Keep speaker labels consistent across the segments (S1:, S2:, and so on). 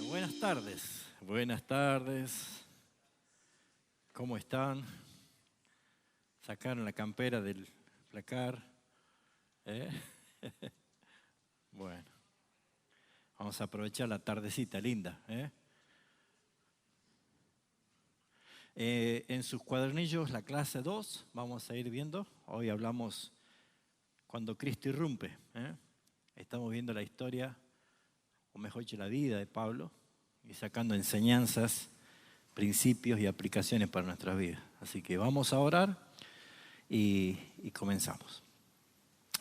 S1: Buenas tardes. Buenas tardes. ¿Cómo están? ¿Sacaron la campera del placar? ¿Eh? Bueno, vamos a aprovechar la tardecita linda. En sus cuadernillos, la clase 2, vamos a ir viendo. Hoy hablamos cuando Cristo irrumpe. Estamos viendo la historia, o mejor dicho, la vida de Pablo y sacando enseñanzas, principios y aplicaciones para nuestras vidas. Así que vamos a orar y comenzamos.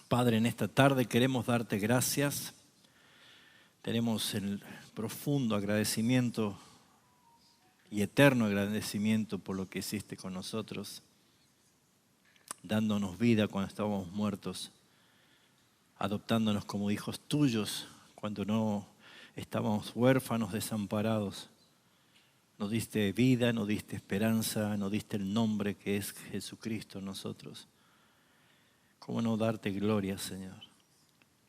S1: Padre, en esta tarde queremos darte gracias. Tenemos el profundo agradecimiento y eterno agradecimiento por lo que hiciste con nosotros, dándonos vida cuando estábamos muertos, adoptándonos como hijos tuyos cuando no estábamos huérfanos, desamparados. Nos diste vida, nos diste esperanza, nos diste el nombre que es Jesucristo en nosotros. ¿Cómo no darte gloria, Señor?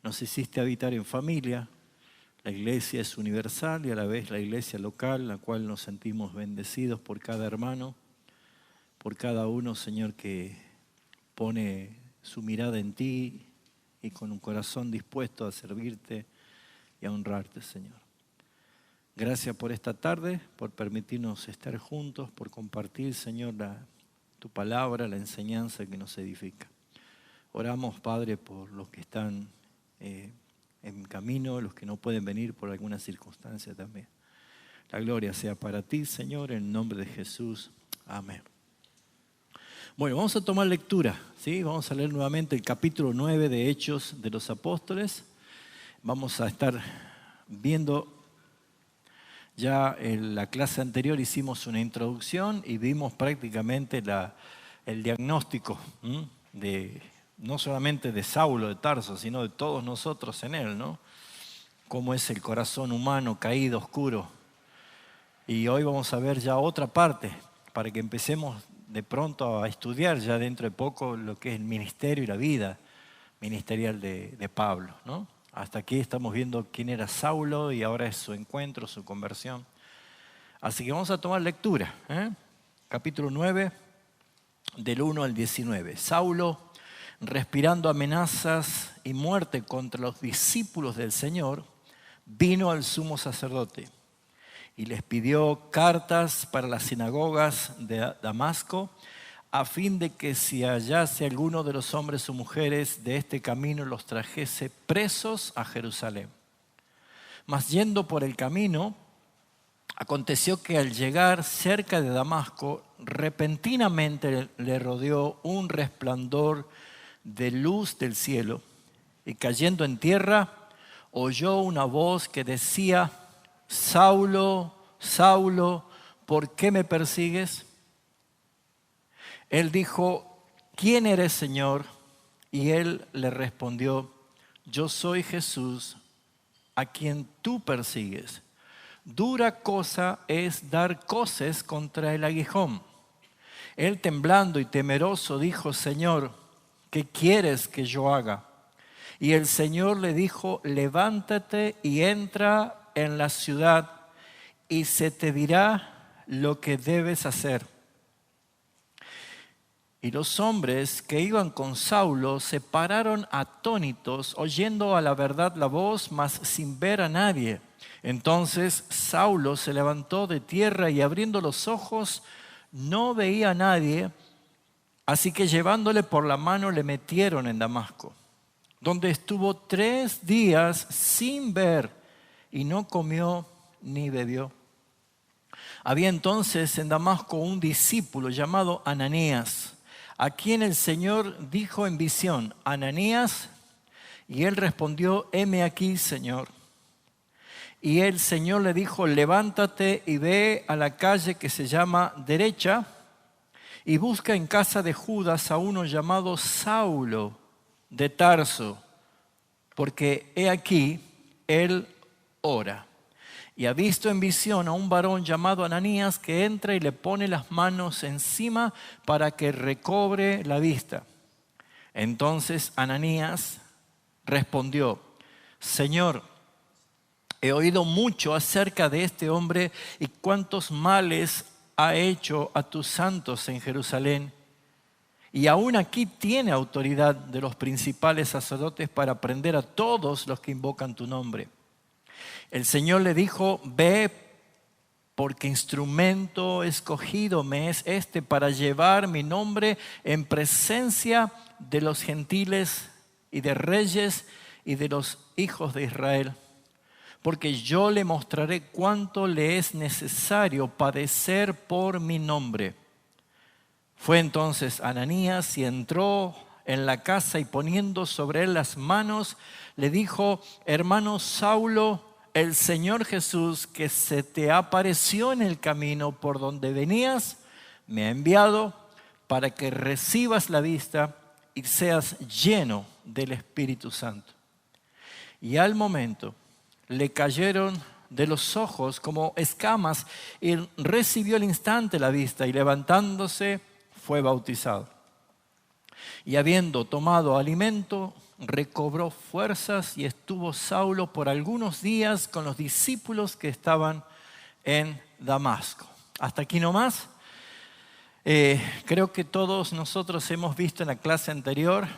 S1: Nos hiciste habitar en familia. La iglesia es universal y a la vez la iglesia local, la cual nos sentimos bendecidos por cada hermano, por cada uno, Señor, que pone su mirada en ti y con un corazón dispuesto a servirte y a honrarte, Señor. Gracias por esta tarde, por permitirnos estar juntos, por compartir, Señor, tu palabra, la enseñanza que nos edifica. Oramos, Padre, por los que están en camino, los que no pueden venir por alguna circunstancia también. La gloria sea para ti, Señor, en el nombre de Jesús. Amén. Bueno, vamos a tomar lectura, ¿sí? Vamos a leer nuevamente el capítulo 9 de Hechos de los Apóstoles. Vamos a estar viendo, ya en la clase anterior hicimos una introducción y vimos prácticamente el diagnóstico no solamente de Saulo de Tarso, sino de todos nosotros en él, ¿no? Cómo es el corazón humano caído, oscuro. Y hoy vamos a ver ya otra parte, para que empecemos de pronto a estudiar ya dentro de poco lo que es el ministerio y la vida ministerial de Pablo, ¿no? Hasta aquí estamos viendo quién era Saulo y ahora es su encuentro, su conversión. Así que vamos a tomar lectura. Capítulo 9, del 1 al 19. Saulo, respirando amenazas y muerte contra los discípulos del Señor, vino al sumo sacerdote y les pidió cartas para las sinagogas de Damasco, a fin de que si hallase alguno de los hombres o mujeres de este camino los trajese presos a Jerusalén. Mas yendo por el camino, aconteció que al llegar cerca de Damasco, repentinamente le rodeó un resplandor de luz del cielo, y cayendo en tierra, oyó una voz que decía: Saulo, Saulo, ¿por qué me persigues? Él dijo: ¿quién eres, Señor? Y él le respondió: yo soy Jesús, a quien tú persigues. Dura cosa es dar coces contra el aguijón. Él, temblando y temeroso, dijo: Señor, ¿qué quieres que yo haga? Y el Señor le dijo: levántate y entra en la ciudad, y se te dirá lo que debes hacer. Y los hombres que iban con Saulo se pararon atónitos, oyendo a la verdad la voz, mas sin ver a nadie. Entonces Saulo se levantó de tierra y abriendo los ojos no veía a nadie, así que llevándole por la mano le metieron en Damasco, donde estuvo 3 días sin ver y no comió ni bebió. Había entonces en Damasco un discípulo llamado Ananías, a quien el Señor dijo en visión: Ananías. Y él respondió: heme aquí, Señor. Y el Señor le dijo: levántate y ve a la calle que se llama Derecha, y busca en casa de Judas a uno llamado Saulo de Tarso, porque he aquí, él ora. Y ha visto en visión a un varón llamado Ananías que entra y le pone las manos encima para que recobre la vista. Entonces Ananías respondió: Señor, He oído mucho acerca de este hombre y cuántos males ha hecho a tus santos en Jerusalén. Y aún aquí tiene autoridad de los principales sacerdotes para prender a todos los que invocan tu nombre. El Señor le dijo: ve, porque instrumento escogido me es este para llevar mi nombre en presencia de los gentiles y de reyes y de los hijos de Israel. Porque yo le mostraré cuánto le es necesario padecer por mi nombre. Fue entonces Ananías y entró en la casa y poniendo sobre él las manos, le dijo: hermano Saulo, el Señor Jesús, que se te apareció en el camino por donde venías, me ha enviado para que recibas la vista y seas lleno del Espíritu Santo. Y al momento le cayeron de los ojos como escamas y recibió al instante la vista y levantándose fue bautizado. Y habiendo tomado alimento, recobró fuerzas y estuvo Saulo por algunos días con los discípulos que estaban en Damasco. Hasta aquí nomás. Creo que todos nosotros hemos visto en la clase anterior,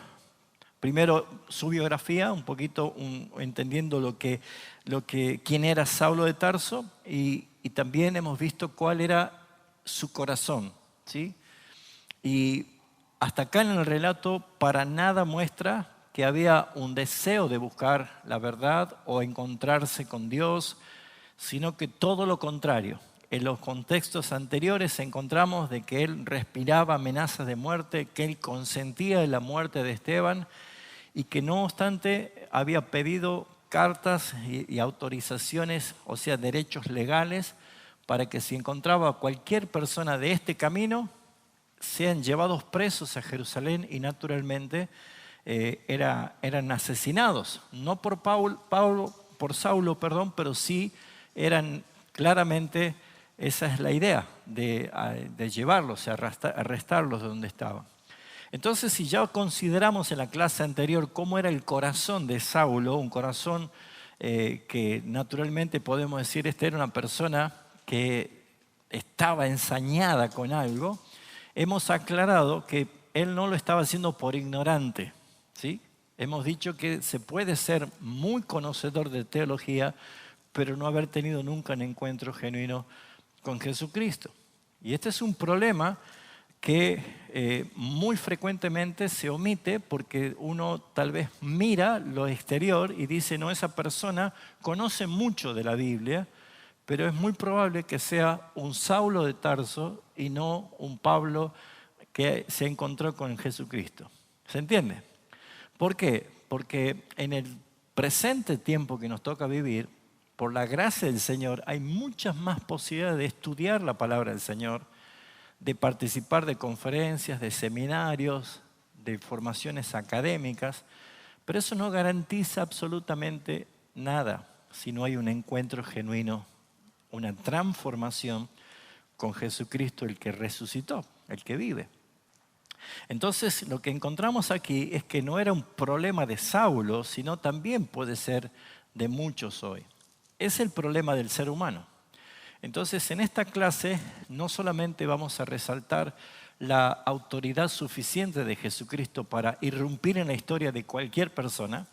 S1: primero su biografía, un poquito entendiendo quién era Saulo de Tarso, y también hemos visto cuál era su corazón, ¿sí? Y hasta acá en el relato para nada muestra que había un deseo de buscar la verdad o encontrarse con Dios, sino que todo lo contrario. En los contextos anteriores encontramos de que él respiraba amenazas de muerte, que él consentía en la muerte de Esteban y que no obstante había pedido cartas y autorizaciones, o sea, derechos legales, para que si encontraba cualquier persona de este camino, sean llevados presos a Jerusalén y naturalmente eran asesinados, no por Saulo, pero sí eran claramente, esa es la idea de llevarlos, arrestarlos de donde estaban. Entonces, si ya consideramos en la clase anterior cómo era el corazón de Saulo, un corazón que naturalmente podemos decir, esta era una persona que estaba ensañada con algo, hemos aclarado que él no lo estaba haciendo por ignorante, ¿sí? Hemos dicho que se puede ser muy conocedor de teología, pero no haber tenido nunca un encuentro genuino con Jesucristo. Y este es un problema que muy frecuentemente se omite porque uno tal vez mira lo exterior y dice: no, esa persona conoce mucho de la Biblia, pero es muy probable que sea un Saulo de Tarso y no un Pablo que se encontró con Jesucristo. ¿Se entiende? ¿Por qué? Porque en el presente tiempo que nos toca vivir, por la gracia del Señor, hay muchas más posibilidades de estudiar la palabra del Señor, de participar de conferencias, de seminarios, de formaciones académicas, pero eso no garantiza absolutamente nada si no hay un encuentro genuino, una transformación con Jesucristo, el que resucitó, el que vive. Entonces, lo que encontramos aquí es que no era un problema de Saulo, sino también puede ser de muchos hoy. Es el problema del ser humano. Entonces, en esta clase no solamente vamos a resaltar la autoridad suficiente de Jesucristo para irrumpir en la historia de cualquier persona.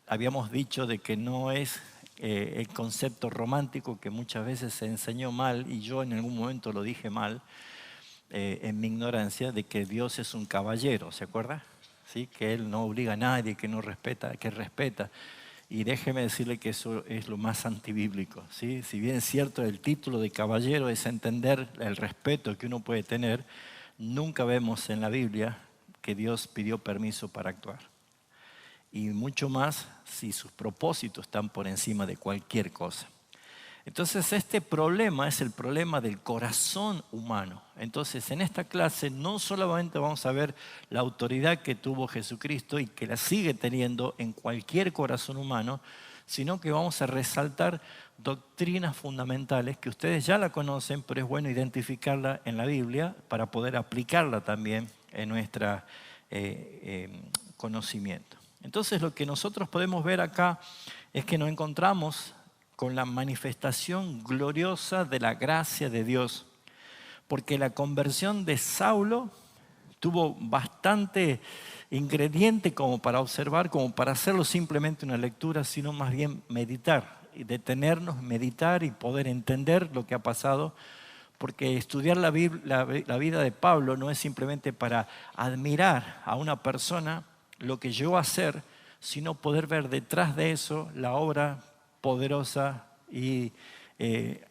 S1: Habíamos dicho de que no es el concepto romántico que muchas veces se enseñó mal, y yo en algún momento lo dije mal, en mi ignorancia, de que Dios es un caballero, ¿se acuerda? ¿Sí? Que Él no obliga a nadie, que no respeta, que respeta. Y déjeme decirle que eso es lo más antibíblico, ¿sí? Si bien es cierto, el título de caballero es entender el respeto que uno puede tener, nunca vemos en la Biblia que Dios pidió permiso para actuar. Y mucho más si sus propósitos están por encima de cualquier cosa. Entonces, este problema es el problema del corazón humano. Entonces, en esta clase no solamente vamos a ver la autoridad que tuvo Jesucristo y que la sigue teniendo en cualquier corazón humano, sino que vamos a resaltar doctrinas fundamentales que ustedes ya la conocen, pero es bueno identificarla en la Biblia para poder aplicarla también en nuestro conocimiento. Entonces, lo que nosotros podemos ver acá es que nos encontramos con la manifestación gloriosa de la gracia de Dios. Porque la conversión de Saulo tuvo bastante ingrediente como para observar, como para hacerlo simplemente una lectura, sino más bien meditar, y detenernos, meditar y poder entender lo que ha pasado. Porque estudiar la vida de Pablo no es simplemente para admirar a una persona lo que llegó a hacer, sino poder ver detrás de eso la obra poderosa y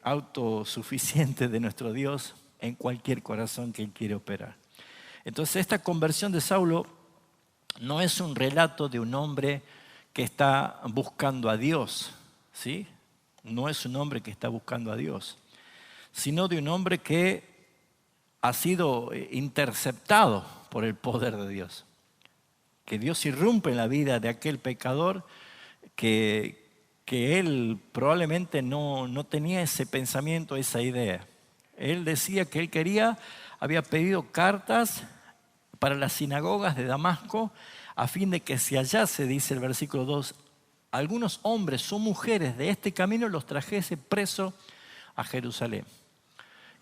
S1: autosuficiente de nuestro Dios en cualquier corazón que Él quiere operar. Entonces esta conversión de Saulo no es un relato de un hombre que está buscando a Dios, ¿sí? No es un hombre que está buscando a Dios, sino de un hombre que ha sido interceptado por el poder de Dios. Que Dios irrumpe en la vida de aquel pecador que él probablemente no tenía ese pensamiento, esa idea. Él decía que él había pedido cartas para las sinagogas de Damasco a fin de que se hallase, dice el versículo 2, algunos hombres o mujeres de este camino los trajese preso a Jerusalén.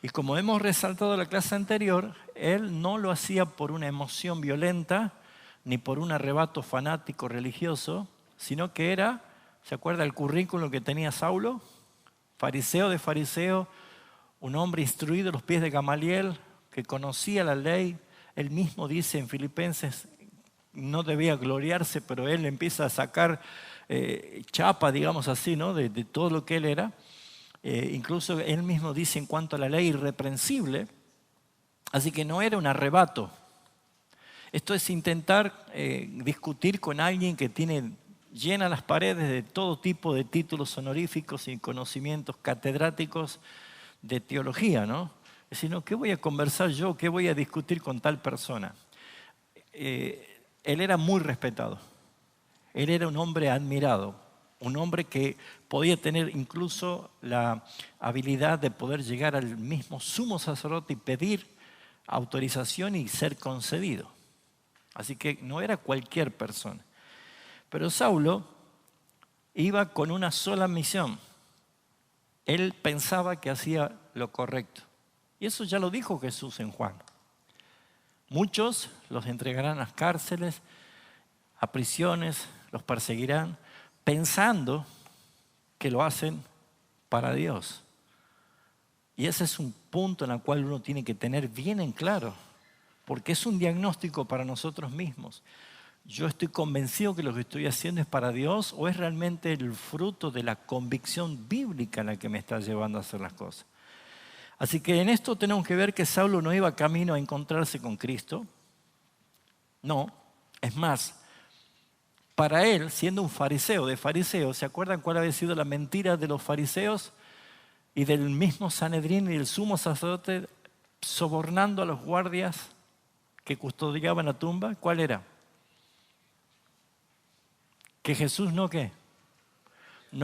S1: Y como hemos resaltado en la clase anterior, él no lo hacía por una emoción violenta ni por un arrebato fanático religioso, sino que era, ¿se acuerda el currículum que tenía Saulo? Fariseo de fariseo, un hombre instruido a los pies de Gamaliel, que conocía la ley. Él mismo dice en Filipenses, no debía gloriarse, pero él empieza a sacar chapa, digamos así, ¿no? de todo lo que él era. Incluso él mismo dice en cuanto a la ley irreprensible, así que no era un arrebato. Esto es intentar discutir con alguien que llena las paredes de todo tipo de títulos honoríficos y conocimientos catedráticos de teología, ¿no? Es decir, no, ¿qué voy a conversar yo? ¿Qué voy a discutir con tal persona? Él era muy respetado. Él era un hombre admirado. Un hombre que podía tener incluso la habilidad de poder llegar al mismo sumo sacerdote y pedir autorización y ser concedido. Así que no era cualquier persona. Pero Saulo iba con una sola misión. Él pensaba que hacía lo correcto. Y eso ya lo dijo Jesús en Juan. Muchos los entregarán a las cárceles, a prisiones, los perseguirán, pensando que lo hacen para Dios. Y ese es un punto en el cual uno tiene que tener bien en claro, porque es un diagnóstico para nosotros mismos. ¿Yo estoy convencido que lo que estoy haciendo es para Dios o es realmente el fruto de la convicción bíblica en la que me está llevando a hacer las cosas? Así que en esto tenemos que ver que Saulo no iba camino a encontrarse con Cristo. No, es más, para él, siendo un fariseo de fariseos, ¿se acuerdan cuál había sido la mentira de los fariseos y del mismo Sanedrín y del sumo sacerdote sobornando a los guardias que custodiaban la tumba? ¿Cuál era? Que Jesús no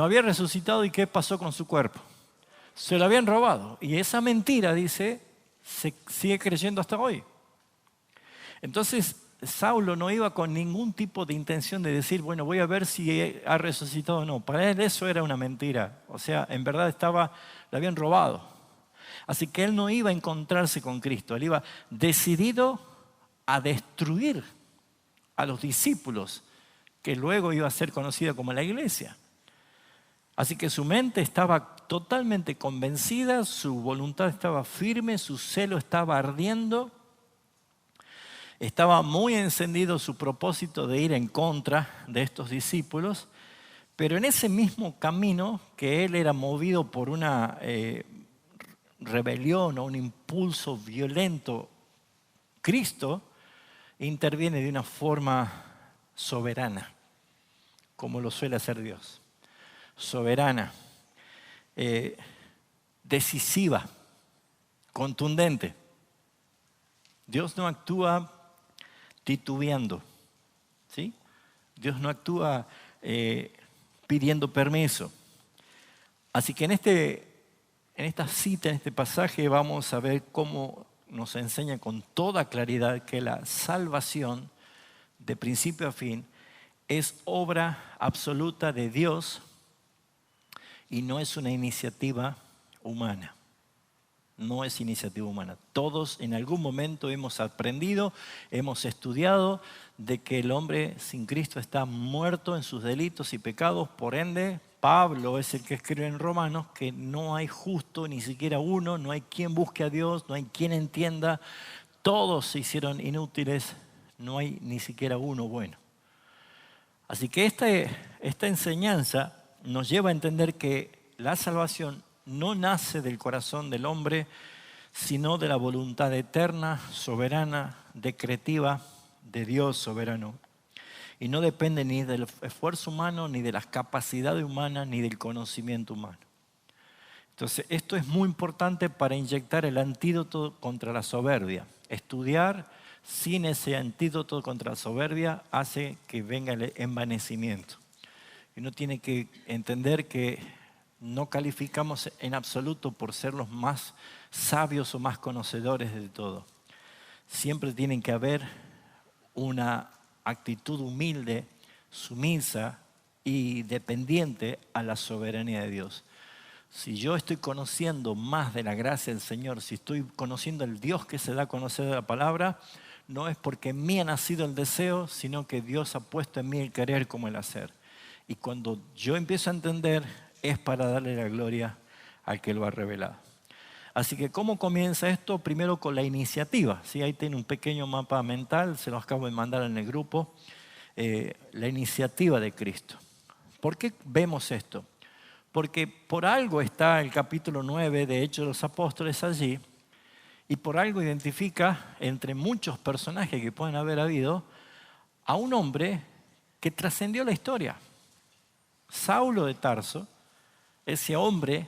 S1: había resucitado. ¿Y qué pasó con su cuerpo? Se lo habían robado. Y esa mentira, dice, se sigue creyendo hasta hoy. Entonces, Saulo no iba con ningún tipo de intención de decir, bueno, voy a ver si ha resucitado o no. Para él eso era una mentira. O sea, en verdad le habían robado. Así que él no iba a encontrarse con Cristo. Él iba decidido a destruir a los discípulos, que luego iba a ser conocida como la iglesia. Así que su mente estaba totalmente convencida, su voluntad estaba firme, su celo estaba ardiendo. Estaba muy encendido su propósito de ir en contra de estos discípulos, pero en ese mismo camino que él era movido por una rebelión o un impulso violento, Cristo interviene de una forma soberana, como lo suele hacer Dios. Soberana, decisiva, contundente. Dios no actúa titubeando, ¿sí? Dios no actúa pidiendo permiso. Así que en esta cita, en este pasaje, vamos a ver cómo nos enseña con toda claridad que la salvación, de principio a fin, es obra absoluta de Dios y no es una iniciativa humana. No es iniciativa humana. Todos en algún momento hemos aprendido, hemos estudiado de que el hombre sin Cristo está muerto en sus delitos y pecados. Por ende, Pablo es el que escribe en Romanos que no hay justo, ni siquiera uno, no hay quien busque a Dios, no hay quien entienda. Todos se hicieron inútiles, no hay ni siquiera uno bueno. Así que esta enseñanza nos lleva a entender que la salvación no nace del corazón del hombre, sino de la voluntad eterna, soberana, decretiva de Dios soberano. Y no depende ni del esfuerzo humano, ni de las capacidades humanas, ni del conocimiento humano. Entonces, esto es muy importante para inyectar el antídoto contra la soberbia. Estudiar sin ese antídoto contra la soberbia hace que venga el envanecimiento. Y uno tiene que entender que no calificamos en absoluto por ser los más sabios o más conocedores de todo. Siempre tiene que haber una actitud humilde, sumisa y dependiente a la soberanía de Dios. Si yo estoy conociendo más de la gracia del Señor, si estoy conociendo el Dios que se da a conocer de la palabra, no es porque en mí ha nacido el deseo, sino que Dios ha puesto en mí el querer como el hacer. Y cuando yo empiezo a entender, es para darle la gloria al que lo ha revelado. Así que, ¿cómo comienza esto? Primero con la iniciativa. ¿Sí? Ahí tiene un pequeño mapa mental, se los acabo de mandar en el grupo. La iniciativa de Cristo. ¿Por qué vemos esto? Porque por algo está el capítulo 9 de Hechos de los Apóstoles allí, y por algo identifica, entre muchos personajes que pueden haber habido, a un hombre que trascendió la historia. Saulo de Tarso, ese hombre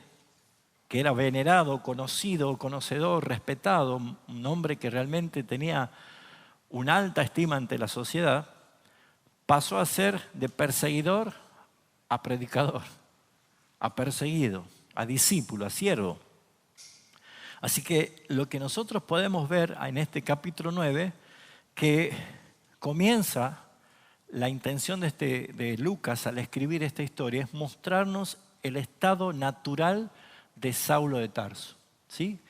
S1: que era venerado, conocido, conocedor, respetado, un hombre que realmente tenía una alta estima ante la sociedad, pasó a ser de perseguidor a predicador, a perseguido, a discípulo, a siervo. Así que lo que nosotros podemos ver en este capítulo 9, que comienza la intención de Lucas al escribir esta historia, es mostrarnos el estado natural de Saulo de Tarso. ¿Sí?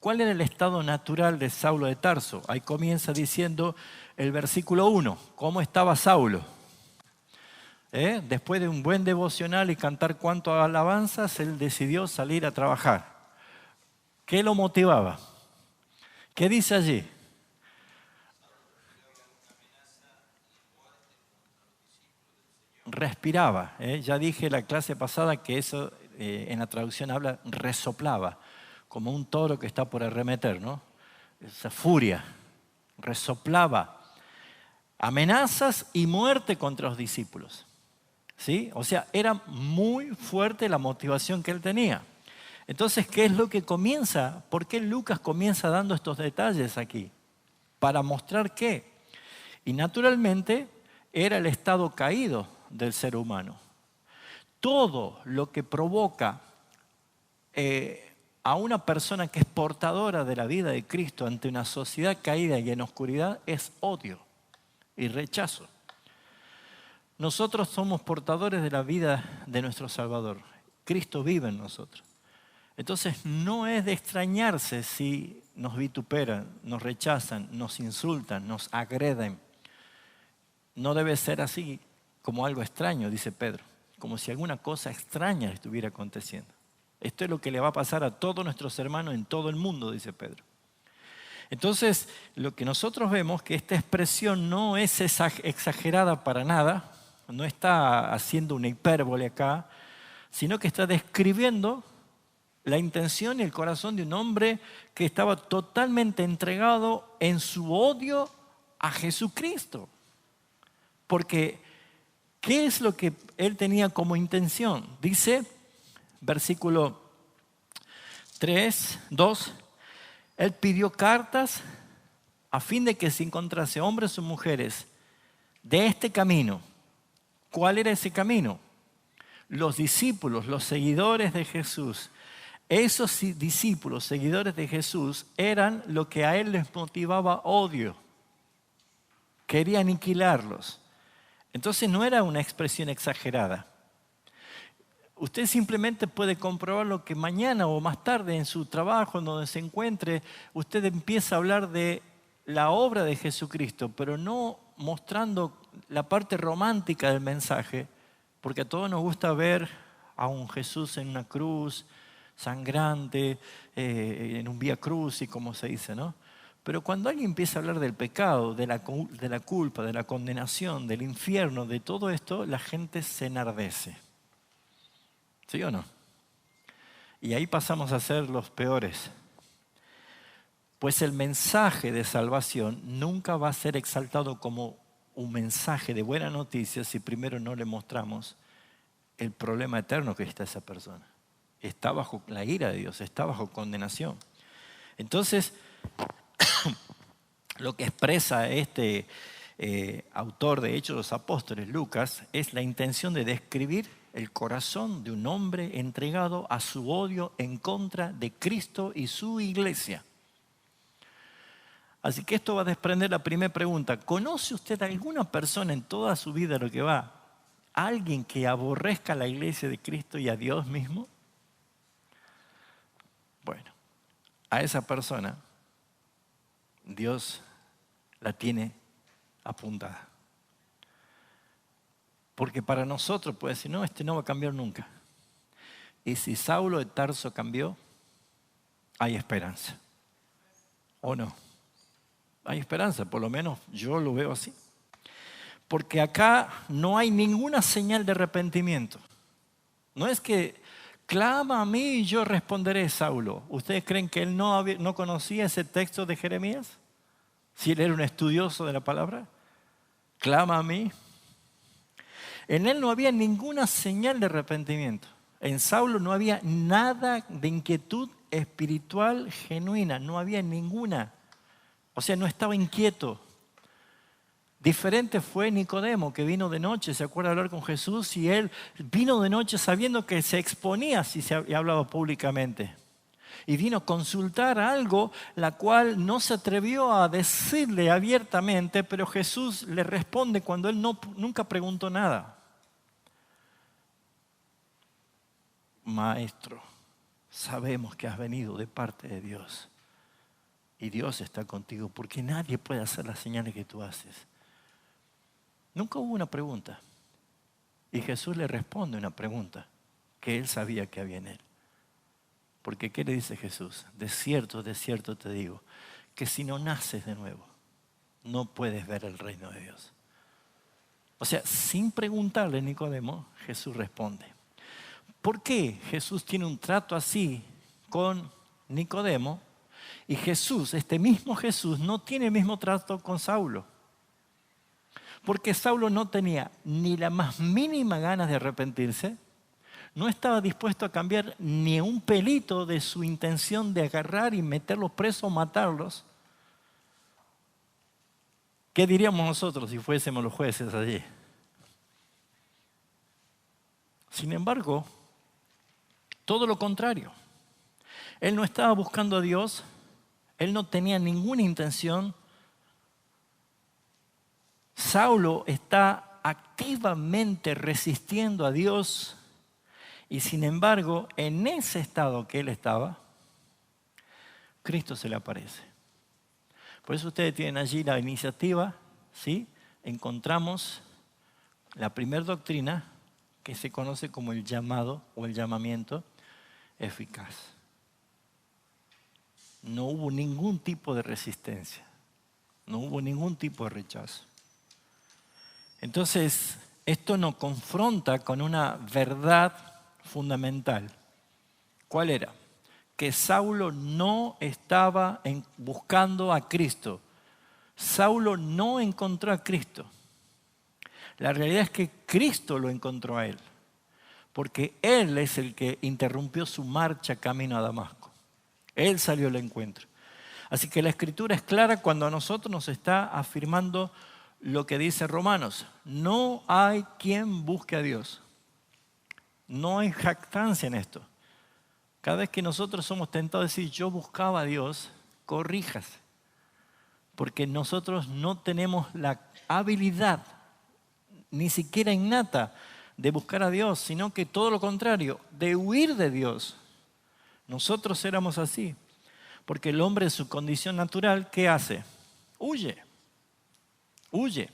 S1: ¿Cuál era el estado natural de Saulo de Tarso? Ahí comienza diciendo el versículo 1, ¿cómo estaba Saulo? Después de un buen devocional y cantar cuanto alabanzas, él decidió salir a trabajar. ¿Qué lo motivaba? ¿Qué dice allí? Respiraba. Ya dije la clase pasada que eso en la traducción habla resoplaba, como un toro que está por arremeter, ¿no? Esa furia, resoplaba. Amenazas y muerte contra los discípulos. ¿Sí? O sea, era muy fuerte la motivación que él tenía. Entonces, ¿qué es lo que comienza? ¿Por qué Lucas comienza dando estos detalles aquí? Para mostrar qué. Y naturalmente era el estado caído del ser humano. Todo lo que provoca a una persona que es portadora de la vida de Cristo ante una sociedad caída y en oscuridad es odio y rechazo. Nosotros somos portadores de la vida de nuestro Salvador. Cristo vive en nosotros. Entonces no es de extrañarse si nos vituperan, nos rechazan, nos insultan, nos agreden. No debe ser así como algo extraño, dice Pedro, como si alguna cosa extraña estuviera aconteciendo. Esto es lo que le va a pasar a todos nuestros hermanos en todo el mundo, dice Pedro. Entonces, lo que nosotros vemos es que esta expresión no es exagerada para nada, no está haciendo una hipérbole acá, sino que está describiendo la intención y el corazón de un hombre que estaba totalmente entregado en su odio a Jesucristo. Porque, ¿qué es lo que él tenía como intención? Dice, versículo 3, 2, él pidió cartas a fin de que se encontrase hombres o mujeres de este camino. ¿Cuál era ese camino? Los discípulos, los seguidores de Jesús. Esos discípulos, seguidores de Jesús, eran lo que a él les motivaba odio. Quería aniquilarlos. Entonces no era una expresión exagerada. Usted simplemente puede comprobar lo que mañana o más tarde en su trabajo, en donde se encuentre, usted empieza a hablar de la obra de Jesucristo, pero no mostrando la parte romántica del mensaje, porque a todos nos gusta ver a un Jesús en una cruz, sangrante, en un vía crucis, como se dice, ¿no? Pero cuando alguien empieza a hablar del pecado, de la culpa, de la condenación, del infierno, de todo esto, la gente se enardece. ¿Sí o no? Y ahí pasamos a ser los peores. Pues el mensaje de salvación nunca va a ser exaltado como un mensaje de buena noticia si primero no le mostramos el problema eterno que está esa persona. Está bajo la ira de Dios, está bajo condenación. Entonces, lo que expresa este autor de Hechos de los Apóstoles, Lucas, es la intención de describir el corazón de un hombre entregado a su odio en contra de Cristo y su iglesia. Así que esto va a desprender la primera pregunta. ¿Conoce usted a alguna persona en toda su vida, lo que va, alguien que aborrezca a la iglesia de Cristo y a Dios mismo? Bueno, a esa persona Dios la tiene apuntada. Porque para nosotros puede decir, no, este no va a cambiar nunca. Y si Saulo de Tarso cambió, hay esperanza. ¿O no? Hay esperanza, por lo menos yo lo veo así. Porque acá no hay ninguna señal de arrepentimiento. No es que clama a mí y yo responderé, Saulo. ¿Ustedes creen que él no conocía ese texto de Jeremías? Si él era un estudioso de la palabra. Clama a mí. En él no había ninguna señal de arrepentimiento. En Saulo no había nada de inquietud espiritual genuina. No había ninguna. O sea, no estaba inquieto. Diferente fue Nicodemo, que vino de noche, se acuerda de hablar con Jesús, y él vino de noche sabiendo que se exponía si se hablaba públicamente. Y vino a consultar algo, la cual no se atrevió a decirle abiertamente, pero Jesús le responde cuando él nunca preguntó nada. Maestro, sabemos que has venido de parte de Dios. Y Dios está contigo, porque nadie puede hacer las señales que tú haces. Nunca hubo una pregunta. Y Jesús le responde una pregunta que él sabía que había en él. Porque ¿qué le dice Jesús? De cierto te digo, que si no naces de nuevo, no puedes ver el reino de Dios. O sea, sin preguntarle a Nicodemo, Jesús responde. ¿Por qué Jesús tiene un trato así con Nicodemo? Y Jesús, este mismo Jesús, no tiene el mismo trato con Saulo. Porque Saulo no tenía ni la más mínima ganas de arrepentirse, no estaba dispuesto a cambiar ni un pelito de su intención de agarrar y meterlos presos o matarlos. ¿Qué diríamos nosotros si fuésemos los jueces allí? Sin embargo, todo lo contrario. Él no estaba buscando a Dios, él no tenía ninguna intención. Saulo está activamente resistiendo a Dios y sin embargo, en ese estado que él estaba, Cristo se le aparece. Por eso ustedes tienen allí la iniciativa, ¿sí? Encontramos la primera doctrina que se conoce como el llamado o el llamamiento eficaz. No hubo ningún tipo de resistencia, no hubo ningún tipo de rechazo. Entonces, esto nos confronta con una verdad fundamental. ¿Cuál era? Que Saulo no estaba buscando a Cristo. Saulo no encontró a Cristo. La realidad es que Cristo lo encontró a él, porque él es el que interrumpió su marcha camino a Damasco. Él salió al encuentro. Así que la Escritura es clara cuando a nosotros nos está afirmando lo que dice Romanos. No hay quien busque a Dios. No hay jactancia en esto. Cada vez que nosotros somos tentados a decir yo buscaba a Dios, corríjase. Porque nosotros no tenemos la habilidad, ni siquiera innata, de buscar a Dios, sino que todo lo contrario, de huir de Dios. Nosotros éramos así, porque el hombre en su condición natural, ¿qué hace? Huye, huye.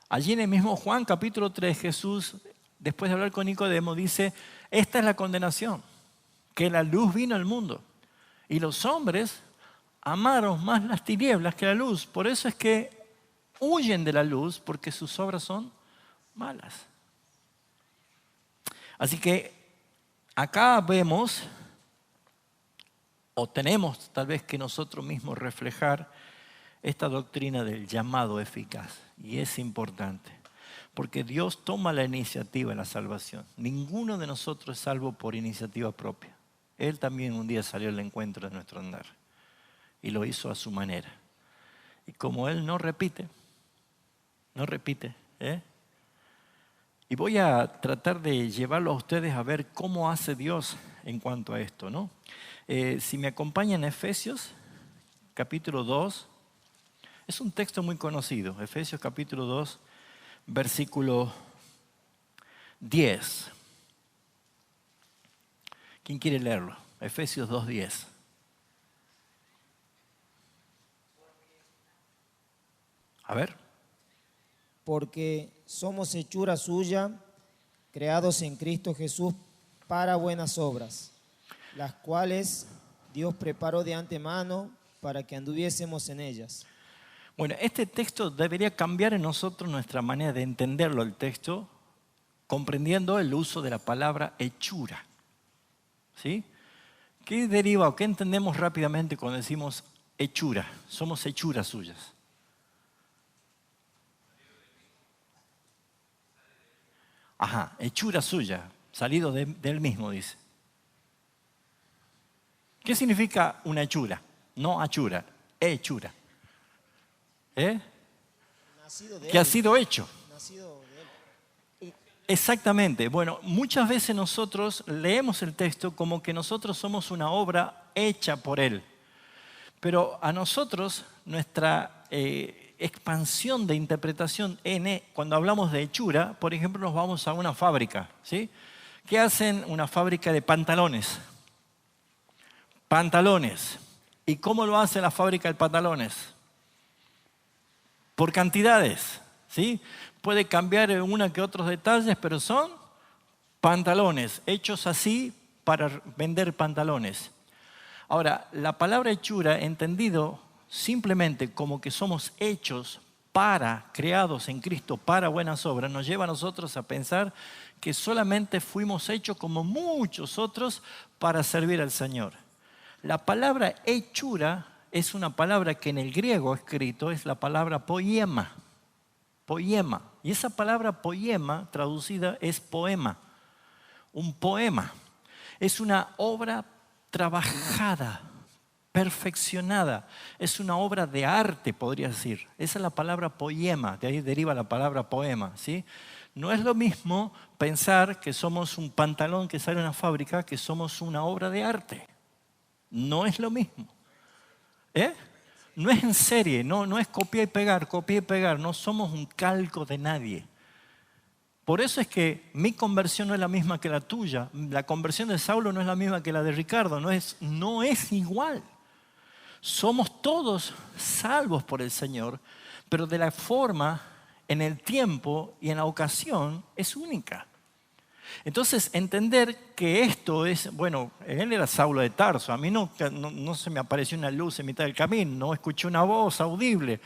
S1: Allí en el mismo Juan capítulo 3, Jesús, después de hablar con Nicodemo, dice, esta es la condenación, que la luz vino al mundo. Y los hombres amaron más las tinieblas que la luz. Por eso es que huyen de la luz, porque sus obras son malas. Así que acá vemos, o tenemos tal vez que nosotros mismos reflejar esta doctrina del llamado eficaz. Y es importante, porque Dios toma la iniciativa en la salvación. Ninguno de nosotros es salvo por iniciativa propia. Él también un día salió al encuentro de nuestro andar y lo hizo a su manera. Y como Él no repite, y voy a tratar de llevarlo a ustedes a ver cómo hace Dios en cuanto a esto, ¿no? Si me acompañan en Efesios, capítulo 2, es un texto muy conocido, Efesios capítulo 2, versículo 10. ¿Quién quiere leerlo? Efesios 2:10. A ver.
S2: Porque somos hechura suya, creados en Cristo Jesús para buenas obras, las cuales Dios preparó de antemano para que anduviésemos en ellas.
S1: Bueno, este texto debería cambiar en nosotros nuestra manera de entenderlo, el texto, comprendiendo el uso de la palabra hechura. ¿Sí? ¿Qué deriva o qué entendemos rápidamente cuando decimos hechura? Somos hechuras suyas. Ajá, hechura suya, salido de él mismo, dice. ¿Qué significa una hechura? No hachura, hechura.
S2: Nacido de
S1: Que ha
S2: él.
S1: sido hecho.
S2: Nacido de él.
S1: Exactamente. Bueno, muchas veces nosotros leemos el texto como que nosotros somos una obra hecha por Él. Pero a nosotros, nuestra expansión de interpretación cuando hablamos de hechura, por ejemplo, nos vamos a una fábrica, ¿sí? ¿Qué hacen una fábrica de pantalones? Pantalones. ¿Y cómo lo hace la fábrica de pantalones? Por cantidades, ¿sí? Puede cambiar en una que otros detalles, pero son pantalones, hechos así para vender pantalones. Ahora, la palabra hechura, entendido simplemente como que somos hechos creados en Cristo para buenas obras, nos lleva a nosotros a pensar que solamente fuimos hechos como muchos otros para servir al Señor. La palabra hechura es una palabra que en el griego escrito es la palabra poiema. Poiema. Y esa palabra poiema traducida es poema. Un poema. Es una obra trabajada, perfeccionada. Es una obra de arte, podría decir. Esa es la palabra poiema. De ahí deriva la palabra poema, ¿sí? No es lo mismo pensar que somos un pantalón que sale de una fábrica que somos una obra de arte. No es lo mismo. No es en serie, no es copiar y pegar, no somos un calco de nadie. Por eso es que mi conversión no es la misma que la tuya, la conversión de Saulo no es la misma que la de Ricardo, no es igual. Somos todos salvos por el Señor, pero de la forma, en el tiempo y en la ocasión es única. Entonces, entender que esto es, bueno, él era Saulo de Tarso, a mí no se me apareció una luz en mitad del camino, no escuché una voz audible.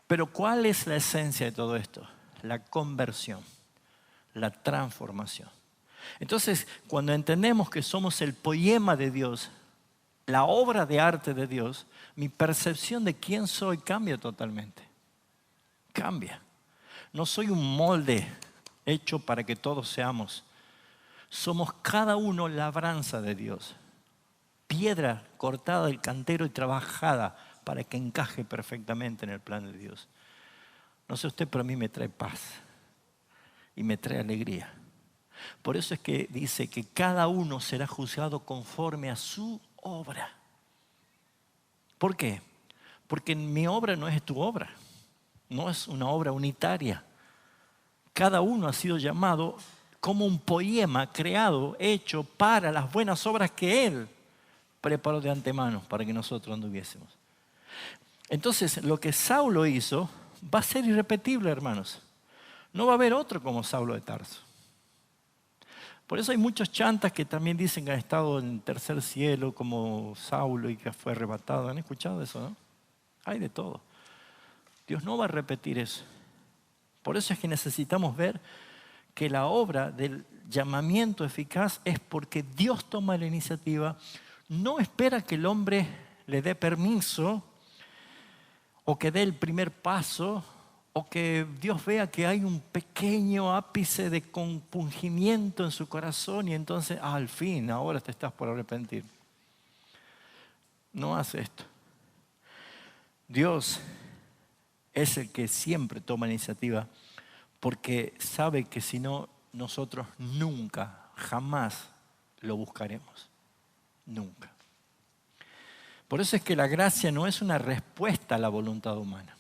S1: Pero ¿cuál es la esencia de todo esto? La conversión, la transformación. Entonces, cuando entendemos que somos el poema de Dios, la obra de arte de Dios, mi percepción de quién soy cambia totalmente. Cambia. No soy un molde hecho para que todos seamos. Somos cada uno labranza de Dios. Piedra cortada del cantero y trabajada para que encaje perfectamente en el plan de Dios. No sé usted, pero a mí me trae paz y me trae alegría. Por eso es que dice que cada uno será juzgado conforme a su obra. ¿Por qué? Porque mi obra no es tu obra. No es una obra unitaria. Cada uno ha sido llamado como un poema creado, hecho para las buenas obras que Él preparó de antemano para que nosotros anduviésemos. Entonces, lo que Saulo hizo va a ser irrepetible, hermanos. No va a haber otro como Saulo de Tarso. Por eso hay muchos chantas que también dicen que han estado en el tercer cielo como Saulo y que fue arrebatado. ¿Han escuchado eso, no? Hay de todo. Dios no va a repetir eso. Por eso es que necesitamos ver que la obra del llamamiento eficaz es porque Dios toma la iniciativa, no espera que el hombre le dé permiso o que dé el primer paso o que Dios vea que hay un pequeño ápice de compungimiento en su corazón y entonces, al fin, ahora te estás por arrepentir. No hace esto. Dios es el que siempre toma la iniciativa porque sabe que si no, nosotros nunca, jamás lo buscaremos. Nunca. Por eso es que la gracia no es una respuesta a la voluntad humana,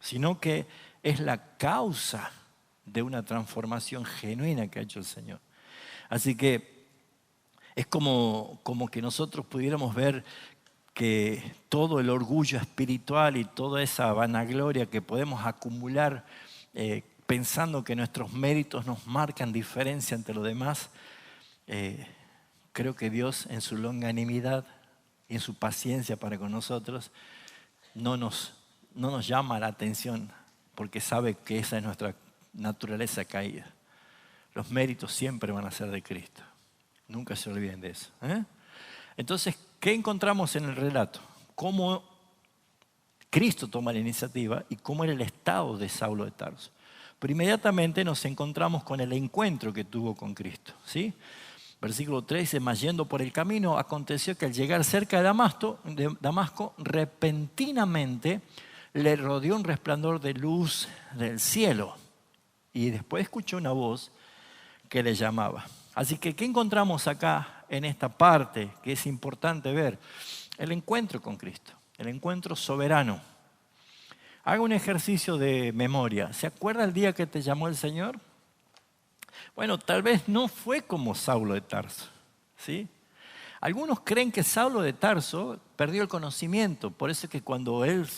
S1: sino que es la causa de una transformación genuina que ha hecho el Señor. Así que es como que nosotros pudiéramos ver que todo el orgullo espiritual y toda esa vanagloria que podemos acumular pensando que nuestros méritos nos marcan diferencia ante los demás, creo que Dios en su longanimidad y en su paciencia para con nosotros no nos llama la atención porque sabe que esa es nuestra naturaleza caída. Los méritos siempre van a ser de Cristo. Nunca se olviden de eso. Entonces, ¿qué encontramos en el relato? Cómo Cristo toma la iniciativa y cómo era el estado de Saulo de Tarso. Pero inmediatamente nos encontramos con el encuentro que tuvo con Cristo, ¿sí? Versículo 3 dice, mas yendo por el camino, aconteció que al llegar cerca de Damasco, repentinamente le rodeó un resplandor de luz del cielo. Y después escuchó una voz que le llamaba. Así que, ¿qué encontramos acá en esta parte que es importante ver? El encuentro con Cristo, el encuentro soberano. Haga un ejercicio de memoria. ¿Se acuerda el día que te llamó el Señor? Bueno, tal vez no fue como Saulo de Tarso, ¿sí? Algunos creen que Saulo de Tarso perdió el conocimiento, por eso es que cuando él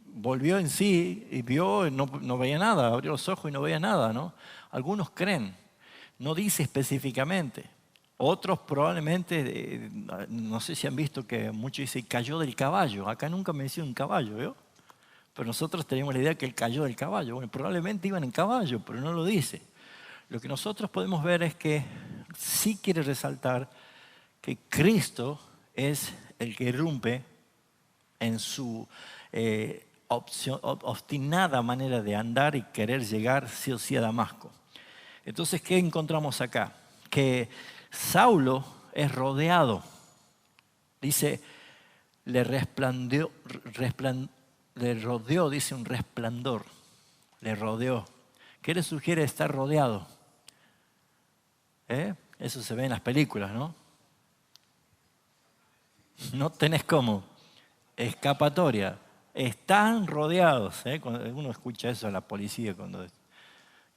S1: volvió en sí y vio, no veía nada, abrió los ojos y no veía nada, ¿no? Algunos creen, no dice específicamente. Otros probablemente, no sé si han visto que muchos dicen cayó del caballo. Acá nunca me decía un caballo, ¿veo? Pero nosotros teníamos la idea que él cayó del caballo. Bueno, probablemente iban en caballo, pero no lo dice. Lo que nosotros podemos ver es que sí quiere resaltar que Cristo es el que irrumpe en su obstinada manera de andar y querer llegar sí o sí a Damasco. Entonces, ¿qué encontramos acá? Que Saulo es rodeado. Dice, le rodeó, dice un resplandor. Le rodeó. ¿Qué le sugiere estar rodeado? Eso se ve en las películas, ¿no? No tenés cómo. Escapatoria. Están rodeados. Cuando uno escucha eso a la policía,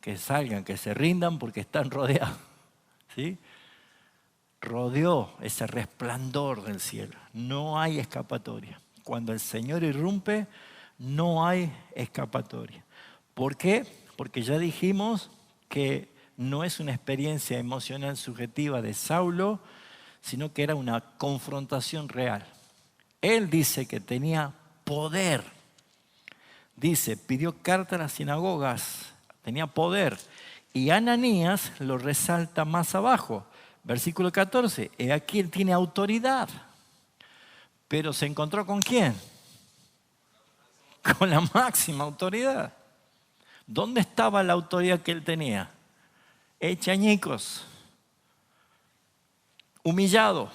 S1: que salgan, que se rindan porque están rodeados. ¿Sí? Rodeó ese resplandor del cielo. No hay escapatoria. Cuando el Señor irrumpe, no hay escapatoria. ¿Por qué? Porque ya dijimos que no es una experiencia emocional subjetiva de Saulo, sino que era una confrontación real. Él dice que tenía poder. Dice, pidió carta a las sinagogas, tenía poder. Y Ananías lo resalta más abajo. Versículo 14, aquí él tiene autoridad. Pero se encontró ¿con quién? Con la máxima autoridad. ¿Dónde estaba la autoridad que él tenía? Hecha añicos, humillado,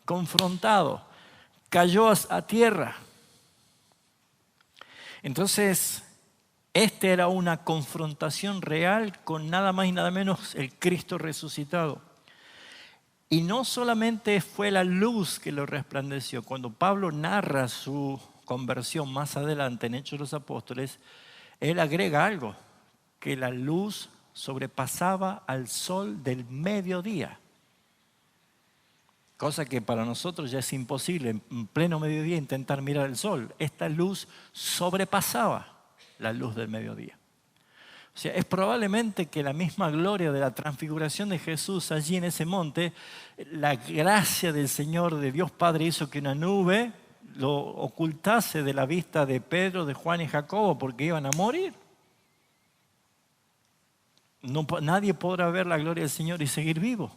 S1: confrontado, cayó a tierra. Entonces, esta era una confrontación real con nada más y nada menos el Cristo resucitado. Y no solamente fue la luz que lo resplandeció. Cuando Pablo narra su conversión más adelante en Hechos de los Apóstoles, él agrega algo. que la luz sobrepasaba al sol del mediodía. Cosa que para nosotros ya es imposible en pleno mediodía intentar mirar el sol. Esta luz sobrepasaba la luz del mediodía. O sea, es probablemente que la misma gloria de la transfiguración de Jesús allí en ese monte, la gracia del Señor, de Dios Padre, hizo que una nube lo ocultase de la vista de Pedro, de Juan y Jacobo, porque iban a morir. Nadie podrá ver la gloria del Señor y seguir vivo.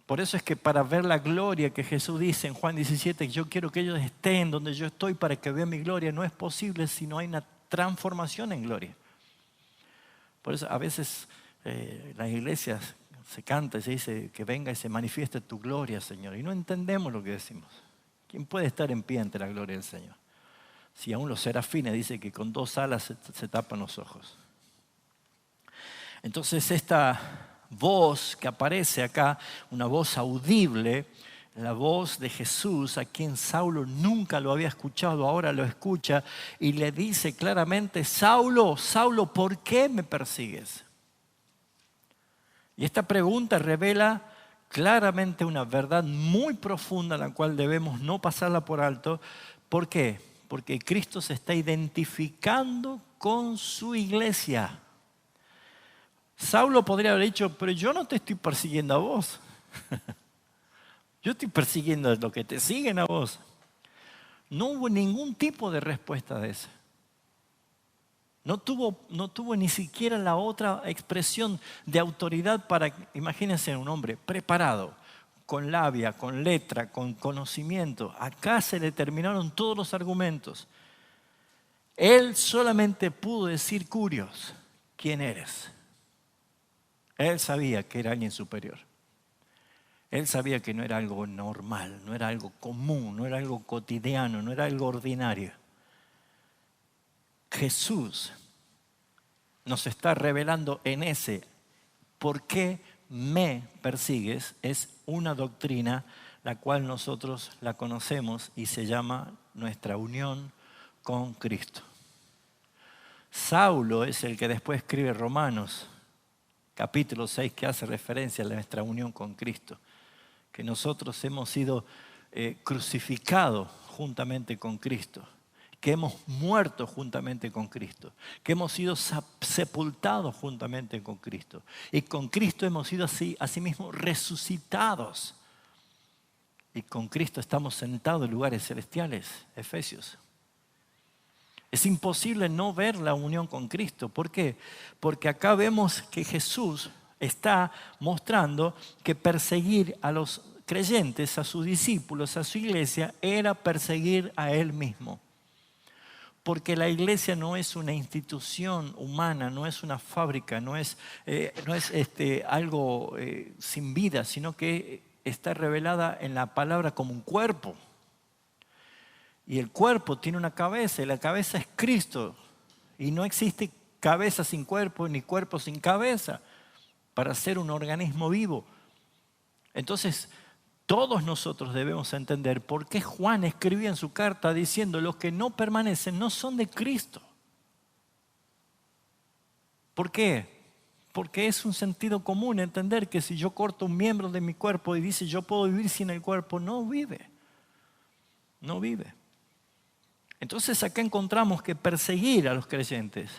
S1: Por eso es que para ver la gloria que Jesús dice en Juan 17, yo quiero que ellos estén donde yo estoy para que vean mi gloria, no es posible si no hay una transformación en gloria. Por eso a veces en las iglesias se canta y se dice que venga y se manifieste tu gloria, Señor. Y no entendemos lo que decimos. ¿Quién puede estar en pie ante la gloria del Señor? Si aún los serafines dicen que con 2 alas se tapan los ojos. Entonces esta voz que aparece acá, una voz audible, la voz de Jesús, a quien Saulo nunca lo había escuchado, ahora lo escucha y le dice claramente: Saulo, Saulo, ¿por qué me persigues? Y esta pregunta revela claramente una verdad muy profunda, la cual debemos no pasarla por alto. ¿Por qué? Porque Cristo se está identificando con su iglesia. Saulo podría haber dicho: pero yo no te estoy persiguiendo a vos. Yo estoy persiguiendo a los que te siguen a vos. No hubo ningún tipo de respuesta de esa. No tuvo ni siquiera la otra expresión de autoridad para, imagínense, un hombre preparado, con labia, con letra, con conocimiento. Acá se le terminaron todos los argumentos. Él solamente pudo decir: Curios, ¿quién eres? Él sabía que era alguien superior. Él sabía que no era algo normal, no era algo común, no era algo cotidiano, no era algo ordinario. Jesús nos está revelando en ese ¿por qué me persigues? Es una doctrina la cual nosotros la conocemos y se llama nuestra unión con Cristo. Saulo es el que después escribe Romanos, capítulo 6, que hace referencia a nuestra unión con Cristo. Que nosotros hemos sido crucificados juntamente con Cristo, que hemos muerto juntamente con Cristo, que hemos sido sepultados juntamente con Cristo. Y con Cristo hemos sido asimismo resucitados. Y con Cristo estamos sentados en lugares celestiales, Efesios. Es imposible no ver la unión con Cristo. ¿Por qué? Porque acá vemos que Jesús está mostrando que perseguir a los creyentes, a sus discípulos, a su iglesia, era perseguir a Él mismo. Porque la iglesia no es una institución humana, no es una fábrica, no es algo sin vida, sino que está revelada en la palabra como un cuerpo. Y el cuerpo tiene una cabeza y la cabeza es Cristo. Y no existe cabeza sin cuerpo ni cuerpo sin cabeza para ser un organismo vivo. Entonces, todos nosotros debemos entender por qué Juan escribía en su carta diciendo: los que no permanecen no son de Cristo. ¿Por qué? Porque es un sentido común entender que si yo corto un miembro de mi cuerpo y dice yo puedo vivir sin el cuerpo, no vive. No vive. Entonces acá encontramos que perseguir a los creyentes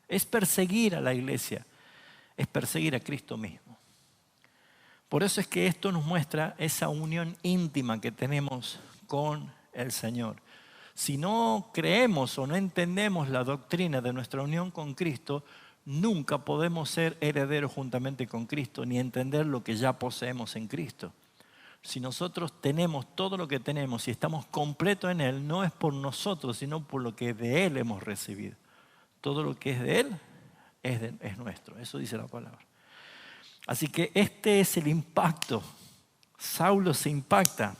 S1: es perseguir a la iglesia, es perseguir a Cristo mismo. Por eso es que esto nos muestra esa unión íntima que tenemos con el Señor. Si no creemos o no entendemos la doctrina de nuestra unión con Cristo, nunca podemos ser herederos juntamente con Cristo ni entender lo que ya poseemos en Cristo. Si nosotros tenemos todo lo que tenemos y estamos completos en Él, no es por nosotros, sino por lo que de Él hemos recibido. Todo lo que es de Él es nuestro. Eso dice la palabra. Así que este es el impacto. Saulo se impacta.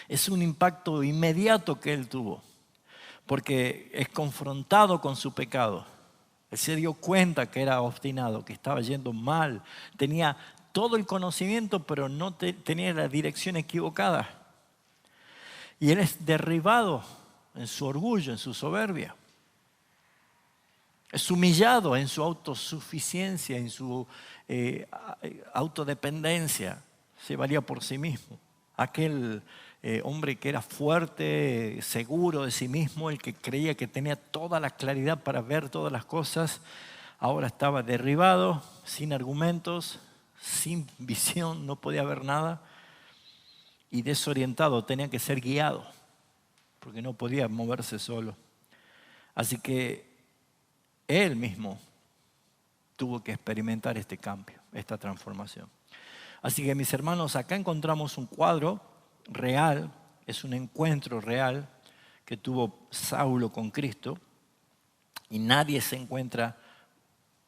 S1: Es un impacto inmediato que él tuvo, porque es confrontado con su pecado. Él se dio cuenta que era obstinado, que estaba yendo mal. Tenía todo el conocimiento, pero no tenía la dirección equivocada. Y él es derribado en su orgullo, en su soberbia. Es humillado en su autosuficiencia, en su autodependencia. Se valía por sí mismo. Aquel hombre que era fuerte, seguro de sí mismo, el que creía que tenía toda la claridad para ver todas las cosas, ahora estaba derribado, sin argumentos, sin visión, no podía ver nada y desorientado, tenía que ser guiado porque no podía moverse solo. Así que él mismo tuvo que experimentar este cambio, esta transformación. Así que mis hermanos, acá encontramos un cuadro real, es un encuentro real que tuvo Saulo con Cristo y nadie se encuentra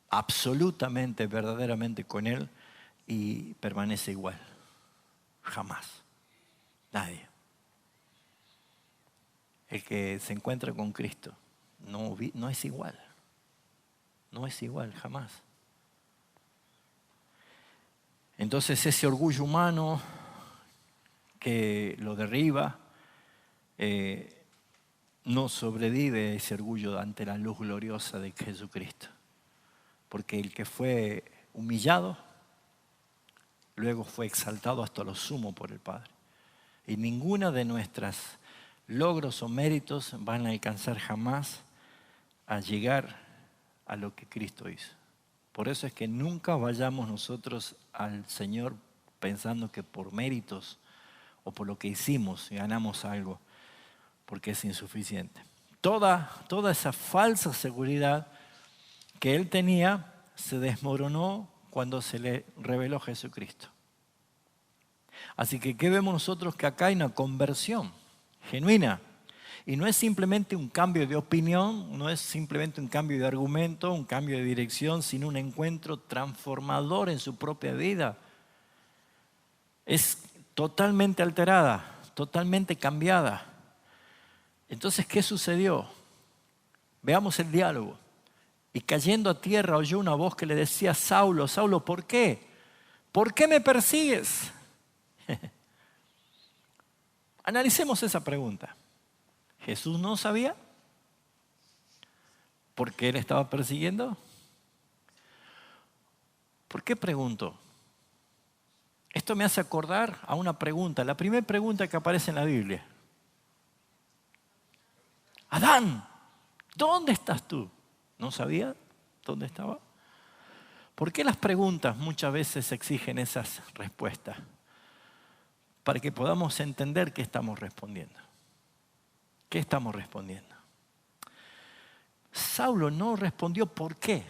S1: absolutamente, verdaderamente con él y permanece igual. Jamás. Nadie. El que se encuentra con Cristo no es igual. No es igual, jamás. Entonces ese orgullo humano que lo derriba, no sobrevive ese orgullo ante la luz gloriosa de Jesucristo. Porque el que fue humillado, luego fue exaltado hasta lo sumo por el Padre. Y ninguna de nuestras logros o méritos van a alcanzar jamás a llegar a lo que Cristo hizo. Por eso es que nunca vayamos nosotros al Señor pensando que por méritos o por lo que hicimos ganamos algo, porque es insuficiente. Toda esa falsa seguridad que él tenía se desmoronó cuando se le reveló Jesucristo. Así que, ¿qué vemos nosotros? Que acá hay una conversión genuina. Y no es simplemente un cambio de opinión, no es simplemente un cambio de argumento, un cambio de dirección, sino un encuentro transformador en su propia vida. Es totalmente alterada, totalmente cambiada. Entonces, ¿qué sucedió? Veamos el diálogo. Y cayendo a tierra oyó una voz que le decía: Saulo, Saulo, ¿por qué? ¿Por qué me persigues? Analicemos esa pregunta. ¿Jesús no sabía por qué él estaba persiguiendo? ¿Por qué preguntó? Esto me hace acordar a una pregunta, la primera pregunta que aparece en la Biblia. Adán, ¿dónde estás tú? ¿No sabía dónde estaba? ¿Por qué las preguntas muchas veces exigen esas respuestas? Para que podamos entender qué estamos respondiendo. ¿Qué estamos respondiendo? Saulo no respondió por qué.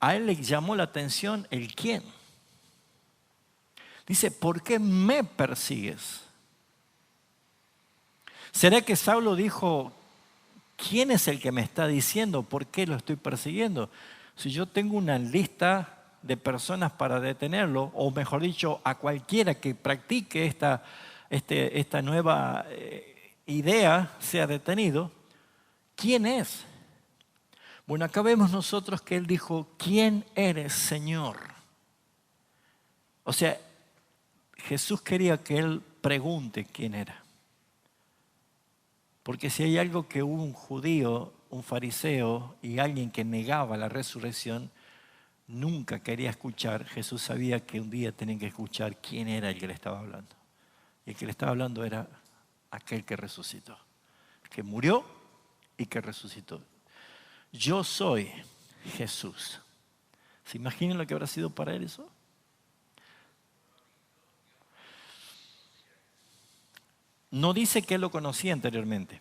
S1: A él le llamó la atención el quién. Dice, ¿por qué me persigues? ¿Será que Saulo dijo, ¿quién es el que me está diciendo por qué lo estoy persiguiendo? Si yo tengo una lista de personas para detenerlo, o mejor dicho, a cualquiera que practique esta nueva idea sea detenido, ¿quién es? Bueno, acá vemos nosotros que él dijo, ¿quién eres, Señor? O sea, Jesús quería que él pregunte quién era. Porque si hay algo que un judío, un fariseo y alguien que negaba la resurrección, nunca quería escuchar, Jesús sabía que un día tenían que escuchar quién era el que le estaba hablando. Y el que le estaba hablando era aquel que resucitó, que murió y que resucitó. Yo soy Jesús. ¿Se imaginan lo que habrá sido para él eso? No dice que él lo conocía anteriormente.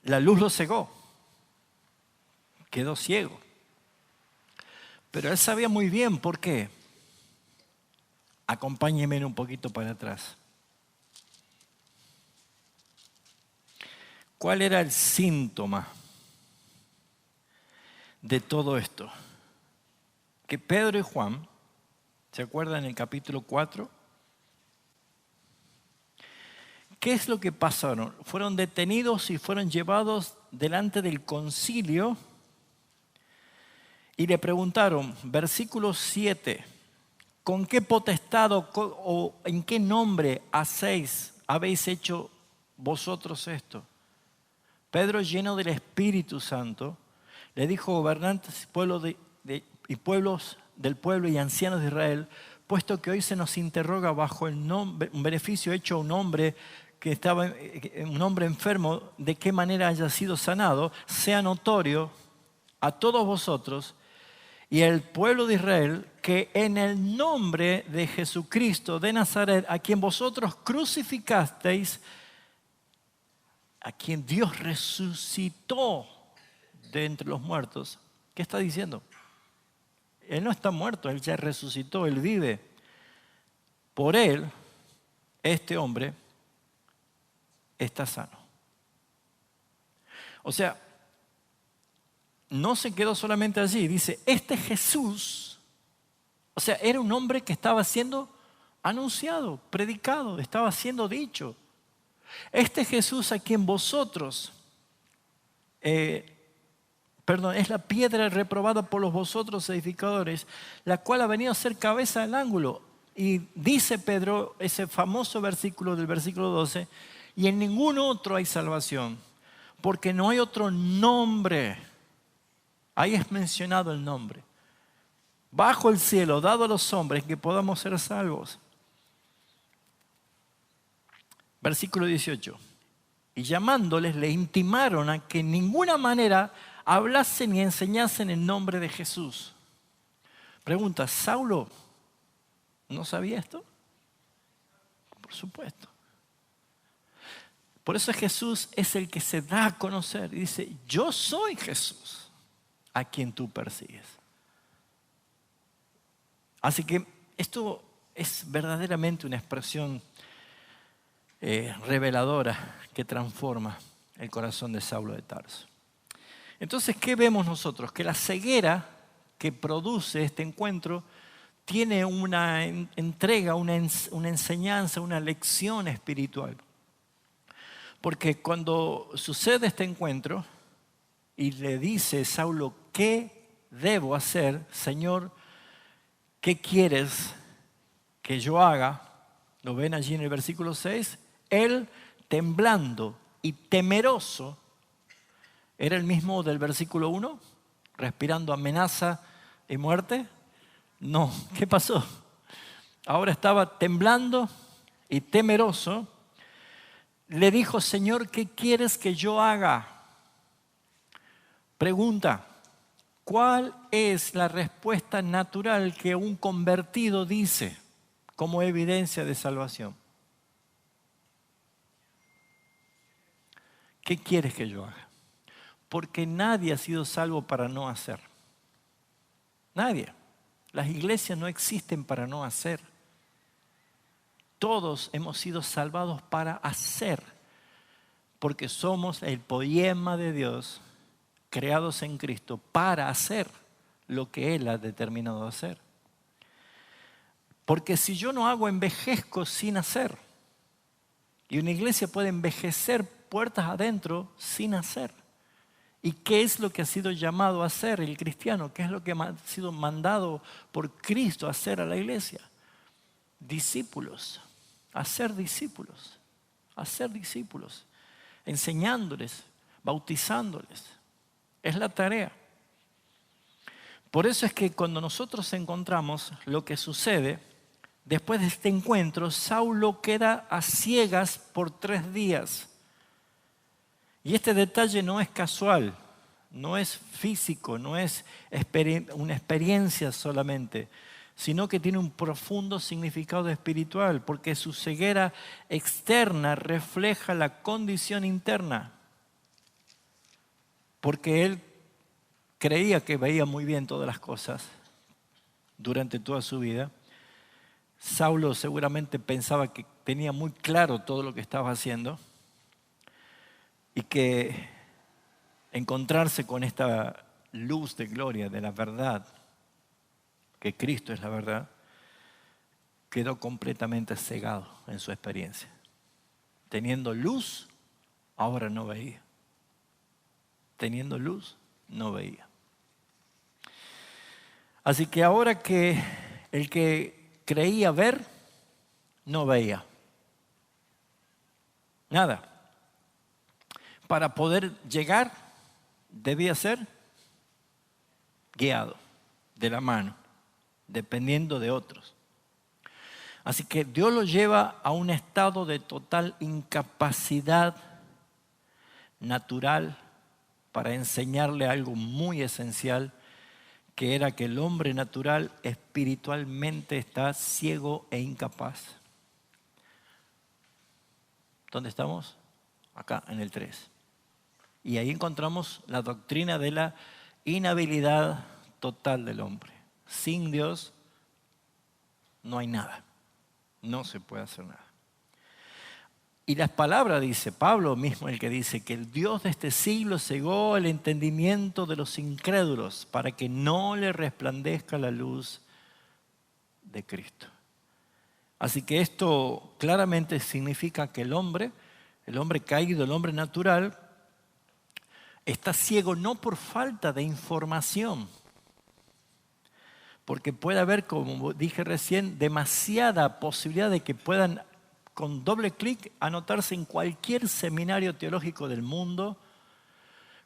S1: La luz lo cegó. Quedó ciego. Pero él sabía muy bien por qué. Acompáñenme un poquito para atrás. ¿Cuál era el síntoma de todo esto? Que Pedro y Juan, ¿se acuerdan en el capítulo 4? ¿Qué es lo que pasaron? Fueron detenidos y fueron llevados delante del concilio y le preguntaron, versículo 7, ¿con qué potestad o en qué nombre habéis hecho vosotros esto? Pedro, lleno del Espíritu Santo, le dijo a gobernantes y pueblos del pueblo y ancianos de Israel: puesto que hoy se nos interroga bajo un beneficio hecho a un hombre que estaba, un hombre enfermo, de qué manera haya sido sanado, sea notorio a todos vosotros y al pueblo de Israel que en el nombre de Jesucristo de Nazaret, a quien vosotros crucificasteis, a quien Dios resucitó de entre los muertos. ¿Qué está diciendo? Él no está muerto, Él ya resucitó, Él vive. Por Él, este hombre está sano. O sea, no se quedó solamente allí. Dice, este Jesús, o sea, era un hombre que estaba siendo anunciado, predicado, estaba siendo dicho. Este Jesús a quien vosotros, es la piedra reprobada por los vosotros edificadores, la cual ha venido a ser cabeza del ángulo. Y dice Pedro, ese famoso versículo del versículo 12, y en ningún otro hay salvación, porque no hay otro nombre. Ahí es mencionado el nombre. Bajo el cielo, dado a los hombres, que podamos ser salvos. Versículo 18. Y llamándoles, le intimaron a que en ninguna manera hablasen ni enseñasen en nombre de Jesús. Pregunta, ¿Saulo no sabía esto? Por supuesto. Por eso Jesús es el que se da a conocer y dice, yo soy Jesús a quien tú persigues. Así que esto es verdaderamente una expresión reveladora que transforma el corazón de Saulo de Tarso. Entonces, ¿qué vemos nosotros? Que la ceguera que produce este encuentro tiene una entrega, una enseñanza, una lección espiritual. Porque cuando sucede este encuentro y le dice Saulo, ¿qué debo hacer, Señor? ¿Qué quieres que yo haga? ¿Lo ven allí en el versículo 6? Él, temblando y temeroso, ¿era el mismo del versículo 1? ¿Respirando amenaza y muerte? No, ¿qué pasó? Ahora estaba temblando y temeroso. Le dijo, Señor, ¿qué quieres que yo haga? Pregunta, ¿cuál es la respuesta natural que un convertido dice como evidencia de salvación? ¿Qué quieres que yo haga? Porque nadie ha sido salvo para no hacer. Nadie. Las iglesias no existen para no hacer. Todos hemos sido salvados para hacer. Porque somos el poema de Dios, creados en Cristo, para hacer lo que Él ha determinado hacer. Porque si yo no hago, envejezco sin hacer. Y una iglesia puede envejecer puertas adentro sin hacer. ¿Y qué es lo que ha sido llamado a hacer el cristiano? ¿Qué es lo que ha sido mandado por Cristo a hacer a la iglesia? Discípulos. Hacer discípulos. Hacer discípulos. Enseñándoles, bautizándoles. Es la tarea. Por eso es que cuando nosotros encontramos lo que sucede, después de este encuentro, Saulo queda a ciegas por 3 días. Y este detalle no es casual, no es físico, no es una experiencia solamente, sino que tiene un profundo significado espiritual, porque su ceguera externa refleja la condición interna. Porque él creía que veía muy bien todas las cosas durante toda su vida. Saulo seguramente pensaba que tenía muy claro todo lo que estaba haciendo y que encontrarse con esta luz de gloria de la verdad, que Cristo es la verdad, quedó completamente cegado en su experiencia. Teniendo luz, ahora no veía. Teniendo luz, no veía. Así que ahora que el que creía ver, no veía. Nada. para poder llegar, debía ser guiado de la mano, dependiendo de otros. Así que Dios lo lleva a un estado de total incapacidad natural para enseñarle algo muy esencial, que era que el hombre natural espiritualmente está ciego e incapaz. ¿Dónde estamos? Acá, en el 3. Y ahí encontramos la doctrina de la inhabilidad total del hombre. Sin Dios no hay nada. No se puede hacer nada. Y las palabras, dice Pablo mismo, el que dice que el Dios de este siglo cegó el entendimiento de los incrédulos para que no le resplandezca la luz de Cristo. Así que esto claramente significa que el hombre caído, el hombre natural, está ciego no por falta de información, porque puede haber, como dije recién, demasiada posibilidad de que puedan con doble clic anotarse en cualquier seminario teológico del mundo,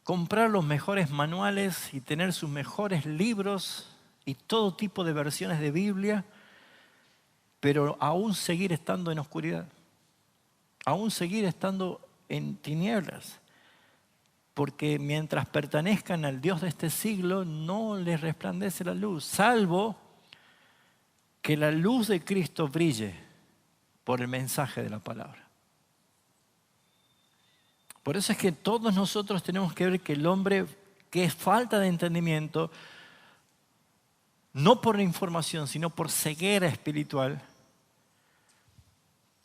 S1: comprar los mejores manuales y tener sus mejores libros y todo tipo de versiones de Biblia, pero aún seguir estando en oscuridad, aún seguir estando en tinieblas. Porque mientras pertenezcan al Dios de este siglo, no les resplandece la luz, salvo que la luz de Cristo brille por el mensaje de la palabra. Por eso es que todos nosotros tenemos que ver que el hombre que es falta de entendimiento, no por información, sino por ceguera espiritual,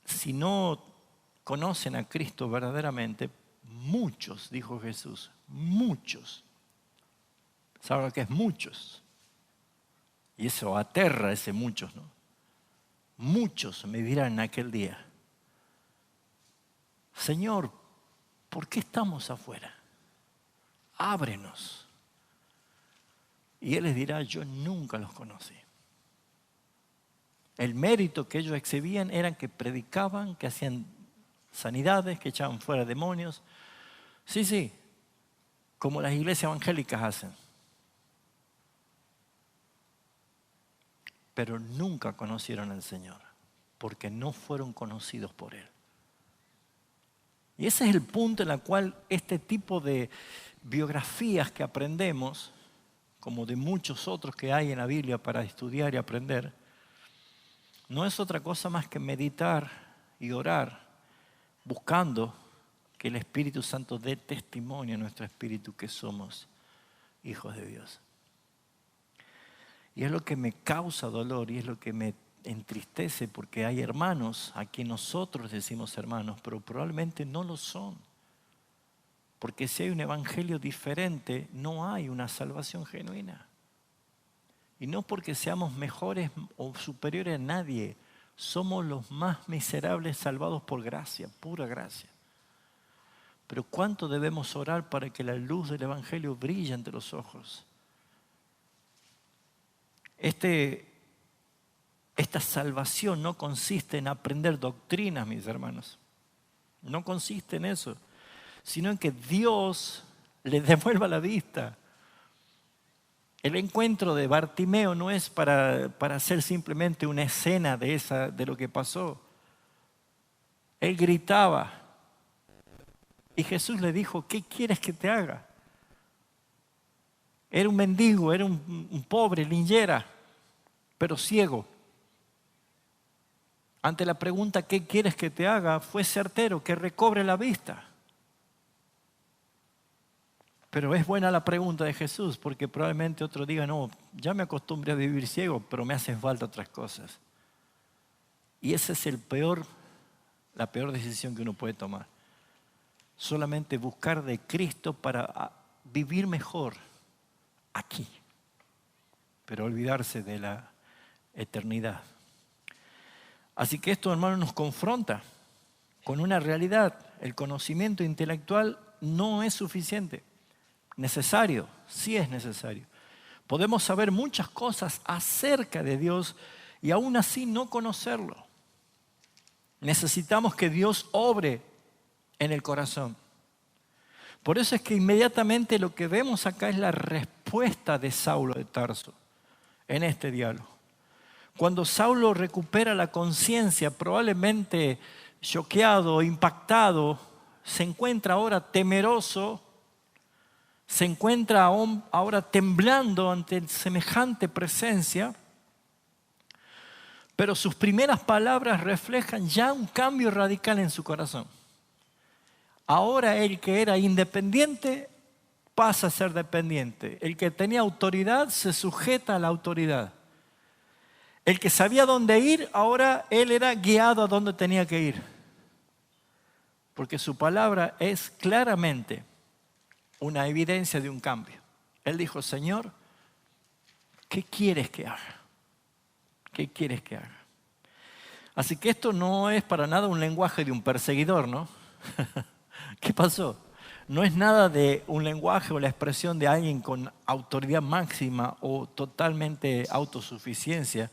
S1: si no conocen a Cristo verdaderamente, muchos, dijo Jesús, muchos. ¿Saben lo que es muchos? Y eso aterra a ese muchos, ¿no? Muchos me dirán en aquel día, Señor, ¿por qué estamos afuera? Ábrenos. Y Él les dirá, yo nunca los conocí. El mérito que ellos exhibían era que predicaban, que hacían sanidades, que echaban fuera demonios. Sí, como las iglesias evangélicas hacen. Pero nunca conocieron al Señor, porque no fueron conocidos por Él. Y ese es el punto en el cual este tipo de biografías que aprendemos, como de muchos otros que hay en la Biblia para estudiar y aprender, no es otra cosa más que meditar y orar, buscando que el Espíritu Santo dé testimonio a nuestro espíritu que somos hijos de Dios. Y es lo que me causa dolor y es lo que me entristece, porque hay hermanos a quien nosotros decimos hermanos, pero probablemente no lo son. Porque si hay un evangelio diferente, no hay una salvación genuina. Y no porque seamos mejores o superiores a nadie, somos los más miserables salvados por gracia, pura gracia. Pero ¿cuánto debemos orar para que la luz del evangelio brille ante los ojos? Esta salvación no consiste en aprender doctrinas, mis hermanos. No consiste en eso, sino en que Dios les devuelva la vista. El encuentro de Bartimeo no es para hacer simplemente una escena de lo que pasó. Él gritaba y Jesús le dijo, ¿qué quieres que te haga? Era un mendigo, era un pobre, linchera, pero ciego. Ante la pregunta, ¿qué quieres que te haga?, fue certero, que recobre la vista. Pero es buena la pregunta de Jesús, porque probablemente otro diga, no, ya me acostumbré a vivir ciego, pero me hacen falta otras cosas. Y esa es la peor decisión que uno puede tomar. Solamente buscar de Cristo para vivir mejor aquí, pero olvidarse de la eternidad. Así que esto, hermano, nos confronta con una realidad. El conocimiento intelectual no es suficiente. Necesario, sí es necesario. Podemos saber muchas cosas acerca de Dios y aún así no conocerlo. Necesitamos que Dios obre en el corazón. Por eso es que inmediatamente lo que vemos acá es la respuesta de Saulo de Tarso en este diálogo. Cuando Saulo recupera la conciencia, probablemente choqueado, impactado, se encuentra ahora temeroso, se encuentra ahora temblando ante semejante presencia, pero sus primeras palabras reflejan ya un cambio radical en su corazón. Ahora el que era independiente pasa a ser dependiente. El que tenía autoridad se sujeta a la autoridad. El que sabía dónde ir, ahora él era guiado a dónde tenía que ir. Porque su palabra es claramente una evidencia de un cambio. Él dijo, Señor, ¿qué quieres que haga? ¿Qué quieres que haga? Así que esto no es para nada un lenguaje de un perseguidor, ¿no? ¿Qué pasó? No es nada de un lenguaje o la expresión de alguien con autoridad máxima o totalmente autosuficiencia,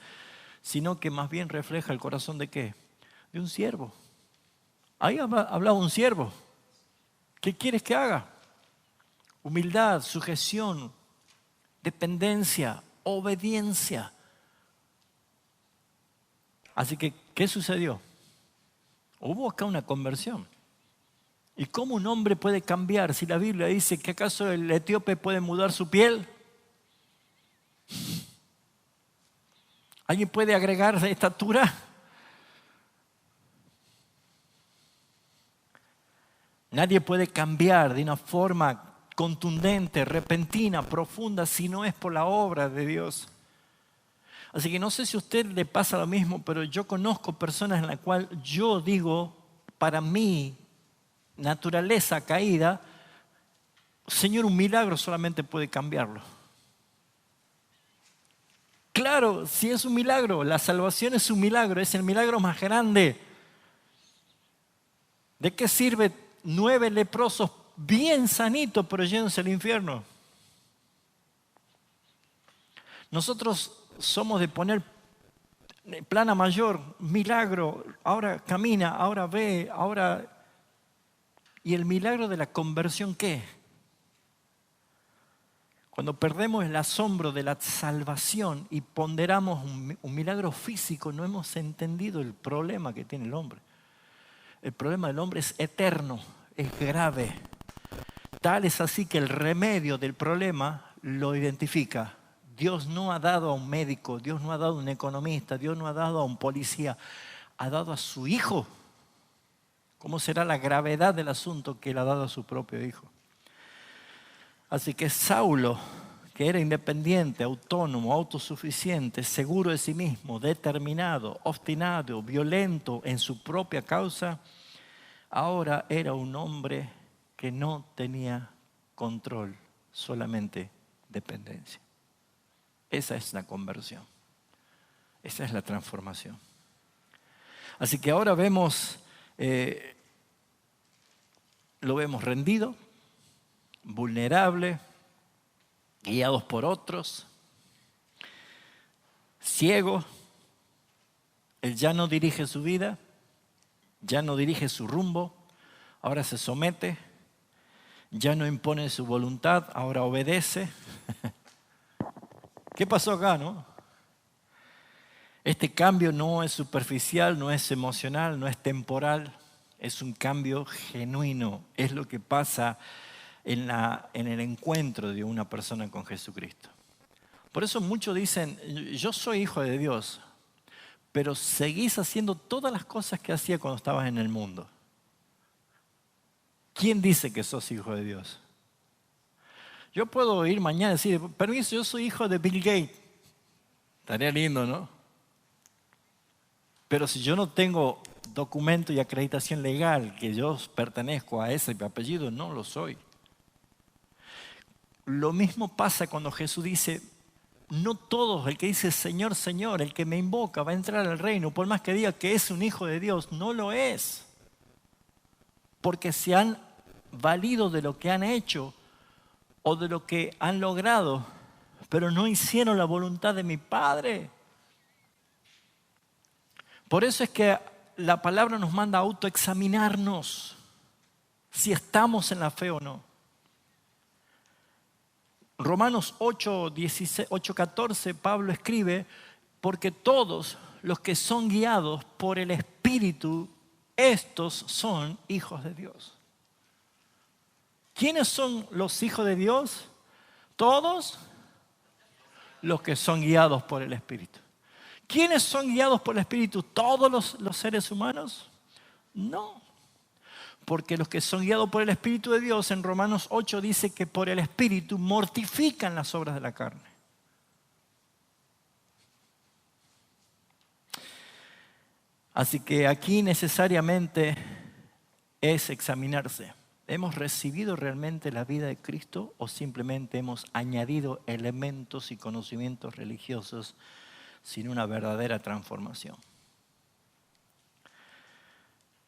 S1: sino que más bien refleja el corazón de ¿qué? De un siervo. Ahí hablaba un siervo. ¿Qué quieres que haga? Humildad, sujeción, dependencia, obediencia. Así que, ¿qué sucedió? Hubo acá una conversión. ¿Y cómo un hombre puede cambiar si la Biblia dice que acaso el etíope puede mudar su piel? ¿Alguien puede agregar de estatura? Nadie puede cambiar de una forma contundente, repentina, profunda, si no es por la obra de Dios. Así que no sé si a usted le pasa lo mismo, pero yo conozco personas en las cuales yo digo, para mí, naturaleza caída, Señor, un milagro solamente puede cambiarlo. Claro, si es un milagro, la salvación es un milagro, es el milagro más grande. ¿De qué sirve 9 leprosos bien sanitos pero yéndose al infierno? Nosotros somos de poner plana mayor, milagro, ahora camina, ahora ve, ahora... ¿Y el milagro de la conversión qué? Cuando perdemos el asombro de la salvación y ponderamos un milagro físico, no hemos entendido el problema que tiene el hombre. El problema del hombre es eterno, es grave. Tal es así que el remedio del problema lo identifica. Dios no ha dado a un médico, Dios no ha dado a un economista, Dios no ha dado a un policía, ha dado a su Hijo. ¿Cómo será la gravedad del asunto que él ha dado a su propio Hijo? Así que Saulo, que era independiente, autónomo, autosuficiente, seguro de sí mismo, determinado, obstinado, violento en su propia causa, ahora era un hombre que no tenía control, solamente dependencia. Esa es la conversión. Esa es la transformación. Así que ahora vemos... lo vemos rendido, vulnerable, guiados por otros, ciego. Él ya no dirige su vida, ya no dirige su rumbo, ahora se somete, ya no impone su voluntad, ahora obedece. ¿Qué pasó acá, no? Este cambio no es superficial, no es emocional, no es temporal. Es un cambio genuino, es lo que pasa en el encuentro de una persona con Jesucristo. Por eso muchos dicen, yo soy hijo de Dios, pero seguís haciendo todas las cosas que hacía cuando estabas en el mundo. ¿Quién dice que sos hijo de Dios? Yo puedo ir mañana y decir, permiso, yo soy hijo de Bill Gates. Estaría lindo, ¿no? Pero si yo no tengo documento y acreditación legal que yo pertenezco a ese apellido, no lo soy. Lo mismo pasa cuando Jesús dice, no todos, el que dice Señor, Señor, el que me invoca va a entrar al reino, por más que diga que es un hijo de Dios, no lo es. Porque se han valido de lo que han hecho o de lo que han logrado, pero no hicieron la voluntad de mi Padre. Por eso es que la palabra nos manda a autoexaminarnos si estamos en la fe o no. Romanos 8:14, Pablo escribe, porque todos los que son guiados por el Espíritu, estos son hijos de Dios. ¿Quiénes son los hijos de Dios? Todos los que son guiados por el Espíritu. ¿Quiénes son guiados por el Espíritu? ¿Todos los seres humanos? No. Porque los que son guiados por el Espíritu de Dios, en Romanos 8 dice que por el Espíritu mortifican las obras de la carne. Así que aquí necesariamente es examinarse. ¿Hemos recibido realmente la vida de Cristo o simplemente hemos añadido elementos y conocimientos religiosos sin una verdadera transformación?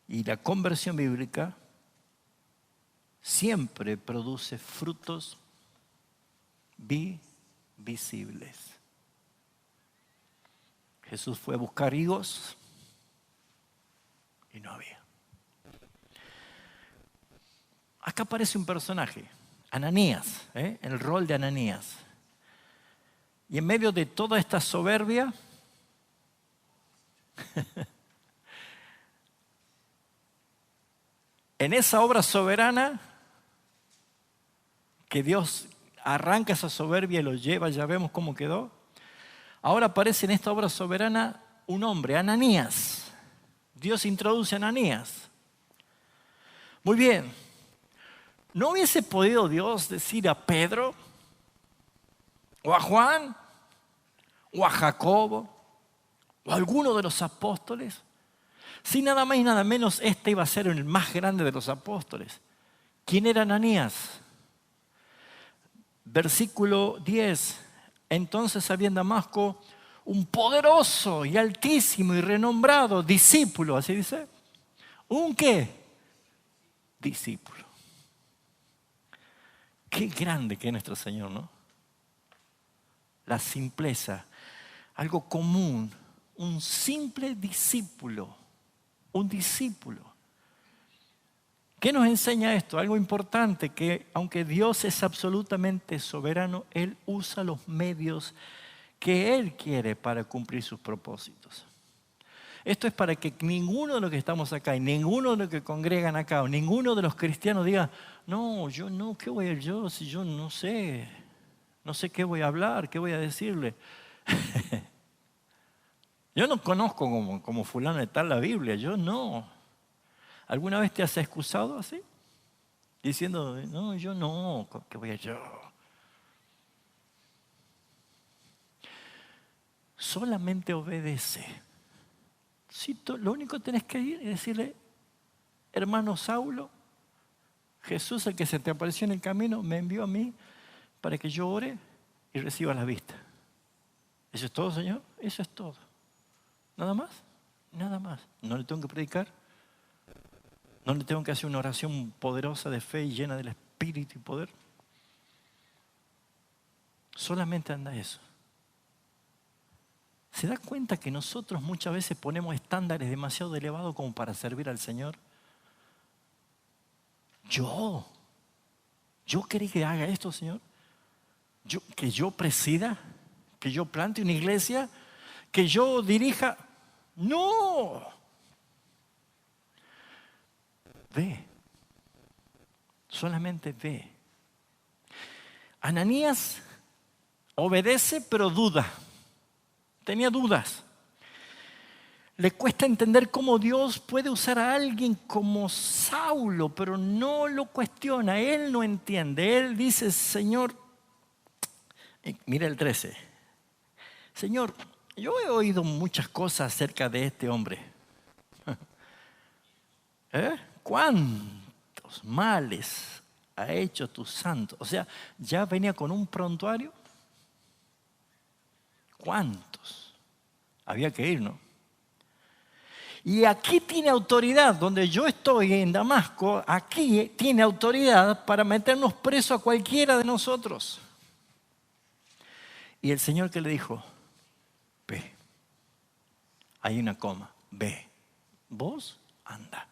S1: Y la conversión bíblica siempre produce frutos visibles. Jesús fue a buscar higos y no había. Acá aparece un personaje, Ananías, el rol de Ananías. Y en medio de toda esta soberbia, en esa obra soberana, que Dios arranca esa soberbia y lo lleva, ya vemos cómo quedó. Ahora aparece en esta obra soberana un hombre, Ananías. Dios introduce a Ananías. Muy bien. ¿No hubiese podido Dios decir a Pedro, o a Juan, o a Jacobo, o a alguno de los apóstoles? Si nada más y nada menos este iba a ser el más grande de los apóstoles. ¿Quién era Ananías? Versículo 10. Entonces había en Damasco un poderoso y altísimo y renombrado discípulo, así dice. ¿Un qué? Discípulo. Qué grande que es nuestro Señor, ¿no? La simpleza, algo común, un simple discípulo, un discípulo. ¿Qué nos enseña esto? Algo importante, que aunque Dios es absolutamente soberano, Él usa los medios que Él quiere para cumplir sus propósitos. Esto es para que ninguno de los que estamos acá y ninguno de los que congregan acá o ninguno de los cristianos diga, no, yo no, ¿qué voy a yo? Si yo no sé qué voy a hablar, qué voy a decirle. Yo no conozco como fulano de tal la Biblia, yo no. ¿Alguna vez te has excusado así? Diciendo, no, yo no, ¿qué voy a yo? Solamente obedece. Si lo único que tenés que ir es decirle, hermano Saulo, Jesús, el que se te apareció en el camino, me envió a mí para que yo ore y reciba la vista. ¿Eso es todo, Señor? Eso es todo. ¿Nada más? Nada más. ¿No le tengo que predicar? ¿No le tengo que hacer una oración poderosa de fe y llena del Espíritu y poder? Solamente anda eso. ¿Se da cuenta que nosotros muchas veces ponemos estándares demasiado elevados como para servir al Señor? ¿Yo quería que haga esto, Señor? ¿Que yo presida? ¿Que yo plante una iglesia? ¿Que yo dirija? ¡No! Ve. Solamente ve. Ananías obedece pero duda. Tenía dudas. Le cuesta entender cómo Dios puede usar a alguien como Saulo, pero no lo cuestiona. Él no entiende. Él dice, Señor, mira el 13. Señor, yo he oído muchas cosas acerca de este hombre. ¿Cuántos males ha hecho tu santo? O sea, ya venía con un prontuario. ¿Cuántos? Había que ir, ¿no? Y aquí tiene autoridad, donde yo estoy en Damasco, aquí tiene autoridad para meternos preso a cualquiera de nosotros. Y el Señor que le dijo, ve, hay una coma, ve, vos anda.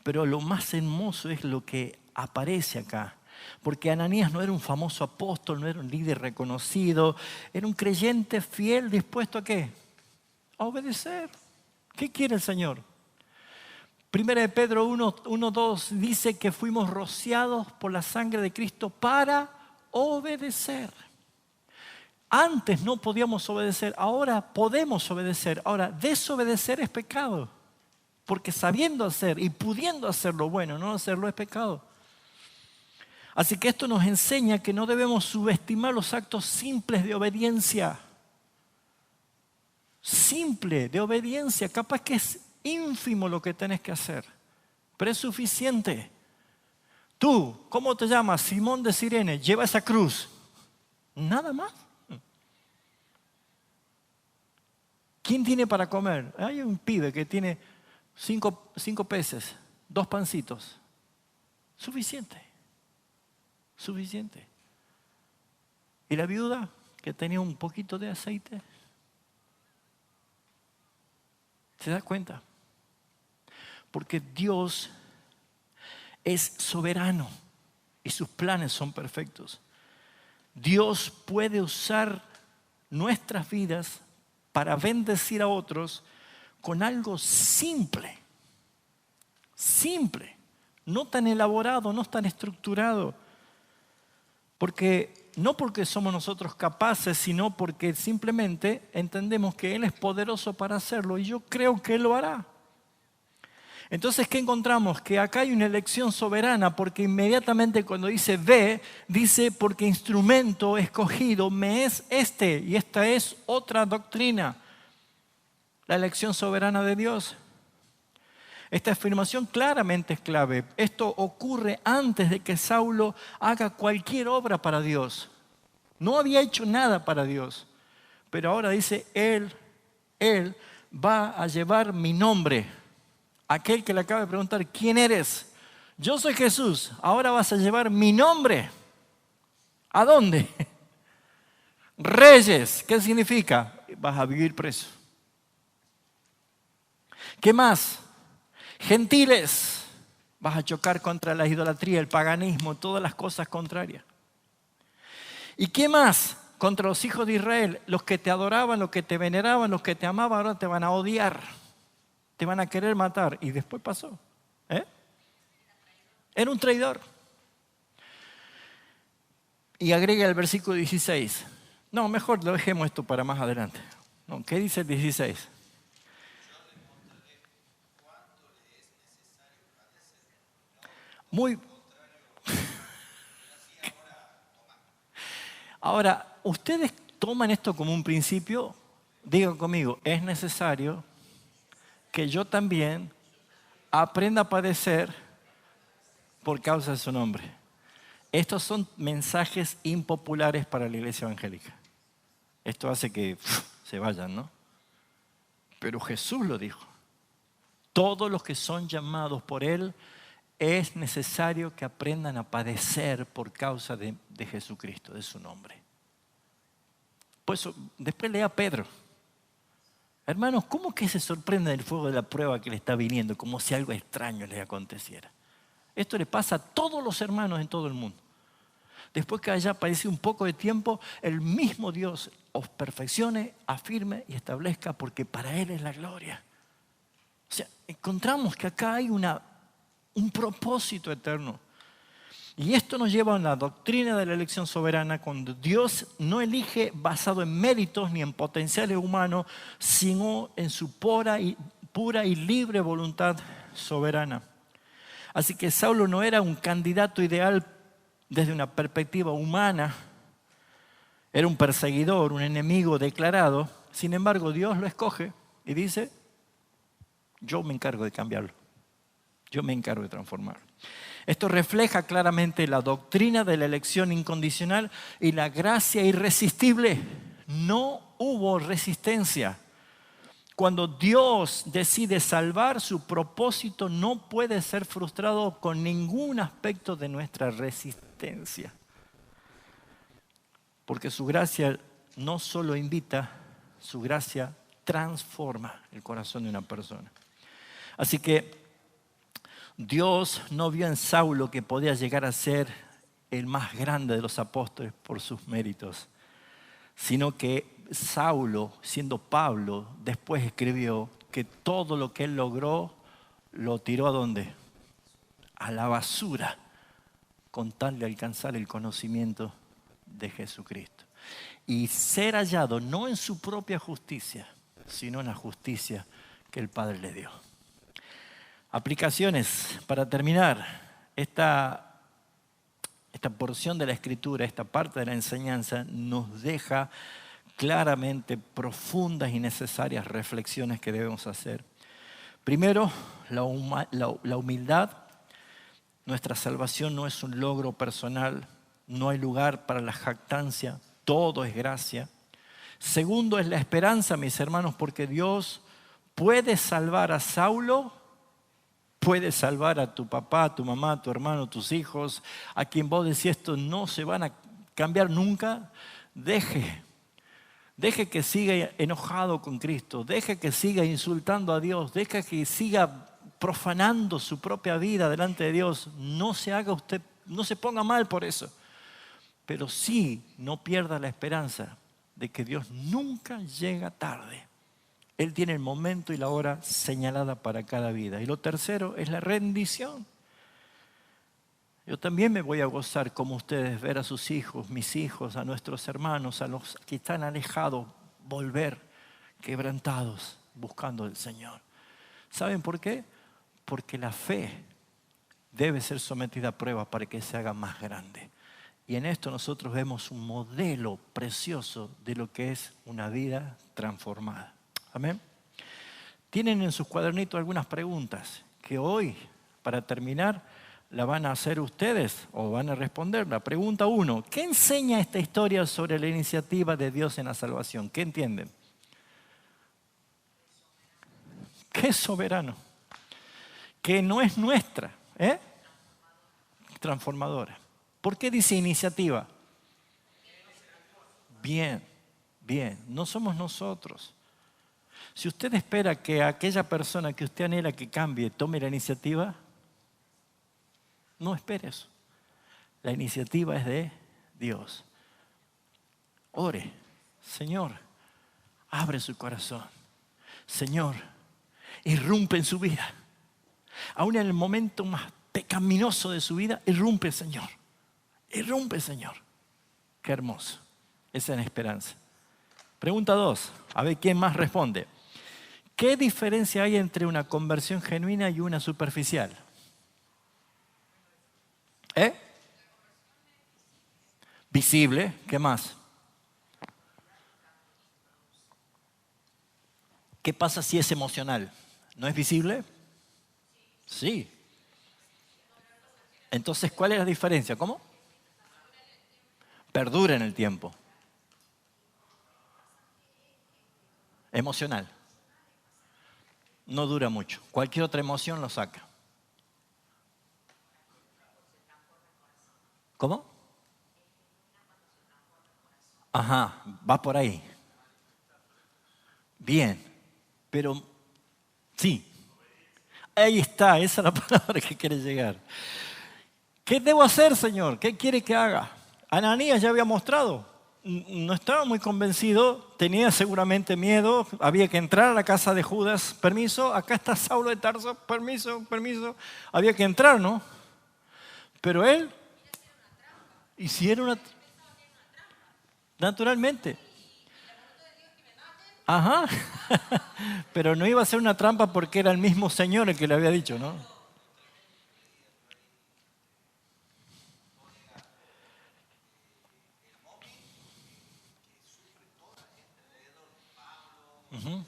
S1: Pero lo más hermoso es lo que aparece acá. Porque Ananías no era un famoso apóstol, no era un líder reconocido, era un creyente fiel, dispuesto ¿a qué? A obedecer. ¿Qué quiere el Señor? Primera de Pedro 1:2 dice que fuimos rociados por la sangre de Cristo para obedecer. Antes no podíamos obedecer, ahora podemos obedecer. Ahora, desobedecer es pecado, porque sabiendo hacer y pudiendo hacer lo bueno, no hacerlo es pecado. Así que esto nos enseña que no debemos subestimar los actos simples de obediencia. Simple, de obediencia, capaz que es ínfimo lo que tenés que hacer, pero es suficiente. Tú, ¿cómo te llamas? Simón de Cirene, lleva esa cruz. Nada más. ¿Quién tiene para comer? Hay un pibe que tiene 5 peces, 2 pancitos. Suficiente. Suficiente. ¿Y la viuda que tenía un poquito de aceite? ¿Se da cuenta? Porque Dios es soberano y sus planes son perfectos. Dios puede usar nuestras vidas para bendecir a otros con algo simple. Simple. No tan elaborado, no tan estructurado. No porque somos nosotros capaces, sino porque simplemente entendemos que Él es poderoso para hacerlo y yo creo que Él lo hará. Entonces, ¿qué encontramos? Que acá hay una elección soberana, porque inmediatamente cuando dice ve, dice porque instrumento escogido me es este, y esta es otra doctrina, la elección soberana de Dios. Esta afirmación claramente es clave. Esto ocurre antes de que Saulo haga cualquier obra para Dios. No había hecho nada para Dios, pero ahora dice, Él va a llevar mi nombre. Aquel que le acaba de preguntar, ¿quién eres? Yo soy Jesús, ahora vas a llevar mi nombre. ¿A dónde? Reyes, ¿qué significa? Vas a vivir preso. ¿Qué más? Gentiles, vas a chocar contra la idolatría, el paganismo, todas las cosas contrarias. ¿Y qué más? Contra los hijos de Israel, los que te adoraban, los que te veneraban, los que te amaban, ahora te van a odiar, te van a querer matar. Y después pasó. Era un traidor. Y agrega el versículo 16. No, mejor lo dejemos esto para más adelante. No, ¿qué dice el 16? Muy. Ahora, ¿ustedes toman esto como un principio? Digan conmigo, es necesario que yo también aprenda a padecer por causa de su nombre. Estos son mensajes impopulares para la iglesia evangélica. Esto hace que se vayan, ¿no? Pero Jesús lo dijo. Todos los que son llamados por Él, es necesario que aprendan a padecer por causa de Jesucristo, de su nombre. Por eso, después lea a Pedro. Hermanos, ¿cómo que se sorprende del fuego de la prueba que le está viniendo? Como si algo extraño les aconteciera. Esto le pasa a todos los hermanos en todo el mundo. Después que haya pasado un poco de tiempo, el mismo Dios os perfeccione, afirme y establezca, porque para Él es la gloria. O sea, encontramos que acá hay un propósito eterno. Y esto nos lleva a la doctrina de la elección soberana, cuando Dios no elige basado en méritos ni en potenciales humanos, sino en su pura y libre voluntad soberana. Así que Saulo no era un candidato ideal desde una perspectiva humana, era un perseguidor, un enemigo declarado. Sin embargo, Dios lo escoge y dice, yo me encargo de cambiarlo. Yo me encargo de transformarlo. Esto refleja claramente la doctrina de la elección incondicional y la gracia irresistible. No hubo resistencia. Cuando Dios decide salvar, su propósito no puede ser frustrado con ningún aspecto de nuestra resistencia. Porque su gracia no solo invita, su gracia transforma el corazón de una persona. Así que Dios no vio en Saulo que podía llegar a ser el más grande de los apóstoles por sus méritos, sino que Saulo, siendo Pablo, después escribió que todo lo que él logró lo tiró ¿a dónde? A la basura, con tal de alcanzar el conocimiento de Jesucristo. Y ser hallado no en su propia justicia, sino en la justicia que el Padre le dio. Aplicaciones, para terminar, esta porción de la Escritura, esta parte de la enseñanza nos deja claramente profundas y necesarias reflexiones que debemos hacer. Primero, la humildad. Nuestra salvación no es un logro personal, no hay lugar para la jactancia, todo es gracia. Segundo, es la esperanza, mis hermanos, porque Dios puede salvar a Saulo, puede salvar a tu papá, a tu mamá, a tu hermano, a tus hijos, a quien vos decís esto no se van a cambiar nunca. Deje que siga enojado con Cristo, deje que siga insultando a Dios, deje que siga profanando su propia vida delante de Dios. No se haga usted, no se ponga mal por eso. Pero sí, no pierda la esperanza de que Dios nunca llega tarde. Él tiene el momento y la hora señalada para cada vida. Y lo tercero es la rendición. Yo también me voy a gozar como ustedes, ver a sus hijos, mis hijos, a nuestros hermanos, a los que están alejados, volver quebrantados, buscando al Señor. ¿Saben por qué? Porque la fe debe ser sometida a prueba para que se haga más grande. Y en esto nosotros vemos un modelo precioso de lo que es una vida transformada. Amén. Tienen en sus cuadernitos algunas preguntas que hoy, para terminar, la van a hacer ustedes o van a responder. La pregunta 1, ¿qué enseña esta historia sobre la iniciativa de Dios en la salvación? ¿Qué entienden? Que es soberano, que no es nuestra, transformadora. ¿Por qué dice iniciativa? Bien, no somos nosotros. Si usted espera que aquella persona que usted anhela que cambie tome la iniciativa, no espere eso. La iniciativa es de Dios. Ore, Señor, abre su corazón. Señor, irrumpe en su vida. Aún en el momento más pecaminoso de su vida, irrumpe, Señor. Irrumpe, Señor. Qué hermoso. Esa es la esperanza. Pregunta 2. A ver quién más responde. ¿Qué diferencia hay entre una conversión genuina y una superficial? Visible. ¿Qué más? ¿Qué pasa si es emocional? ¿No es visible? Sí. Entonces, ¿cuál es la diferencia? ¿Cómo? Perdura en el tiempo. Emocional. No dura mucho. Cualquier otra emoción lo saca. ¿Cómo? Ajá, va por ahí. Bien, pero sí. Ahí está, esa es la palabra que quiere llegar. ¿Qué debo hacer, Señor? ¿Qué quiere que haga? Ananías ya había mostrado. No estaba muy convencido, tenía seguramente miedo, había que entrar a la casa de Judas, permiso, acá está Saulo de Tarso, permiso, había que entrar, ¿no? Pero él hicieron una... Naturalmente. Ajá, pero no iba a ser una trampa porque era el mismo Señor el que le había dicho, ¿no? Uh-huh.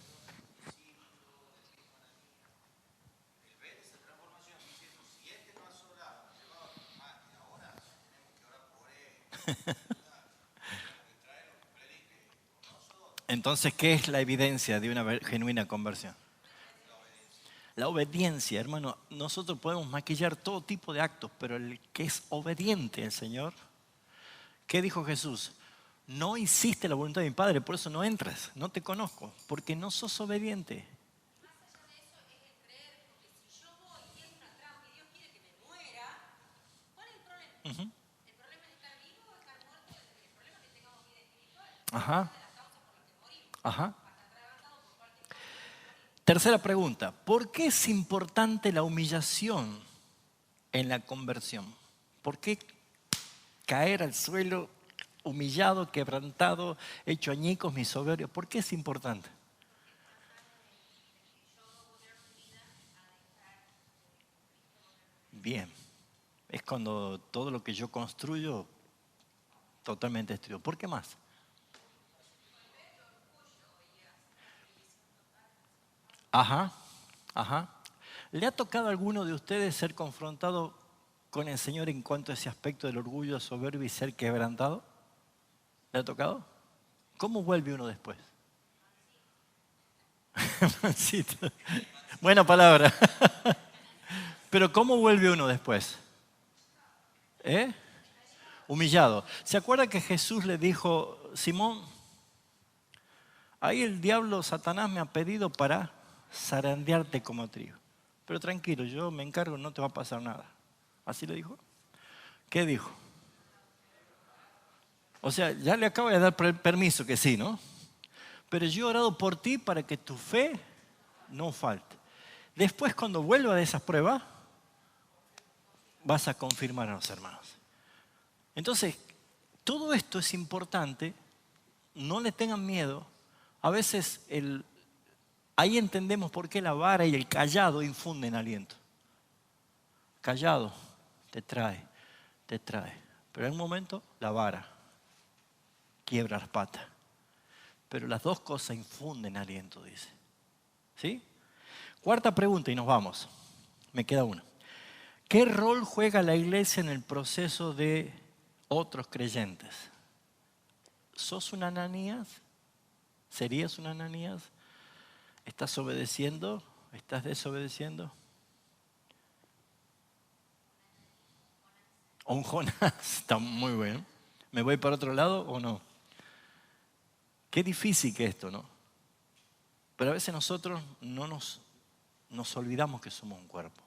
S1: Entonces, ¿qué es la evidencia de una genuina conversión? La obediencia, hermano. Nosotros podemos maquillar todo tipo de actos, pero el que es obediente al Señor, ¿qué dijo Jesús? No hiciste la voluntad de mi Padre, por eso no entras, no te conozco, porque no sos obediente. Uh-huh. Ajá. Ajá. Tercera pregunta. ¿Por qué es importante la humillación en la conversión? ¿Por qué caer al suelo humillado, quebrantado, hecho añicos, mi soberbio? ¿Por qué es importante? Bien. Es cuando todo lo que yo construyo totalmente destruido. ¿Por qué más? Ajá, ajá. ¿Le ha tocado a alguno de ustedes ser confrontado con el Señor en cuanto a ese aspecto del orgullo, soberbio y ser quebrantado? ¿Le ha tocado? ¿Cómo vuelve uno después? Mansito. Buena palabra. Pero ¿cómo vuelve uno después? ¿Eh? Humillado. ¿Se acuerda que Jesús le dijo, Simón, ahí el diablo, Satanás, me ha pedido para zarandearte como trigo? Pero tranquilo, yo me encargo, no te va a pasar nada. ¿Así le dijo? ¿Qué dijo? O sea, ya le acabo de dar permiso que sí, ¿no? Pero yo he orado por ti para que tu fe no falte. Después, cuando vuelva de esas pruebas, vas a confirmar a los hermanos. Entonces, todo esto es importante. No le tengan miedo. A veces ahí entendemos por qué la vara y el callado infunden aliento. Callado te trae. Pero en un momento, la vara quiebra las patas. Pero las dos cosas infunden aliento, dice. ¿Sí? Cuarta pregunta y nos vamos. Me queda una. ¿Qué rol juega la iglesia en el proceso de otros creyentes? ¿Sos un Ananías? ¿Serías un Ananías? ¿Estás obedeciendo? ¿Estás desobedeciendo? ¿O un Jonás? Está muy bueno. ¿Me voy para otro lado o no? Qué difícil que esto, ¿no? Pero a veces nosotros no nos olvidamos que somos un cuerpo.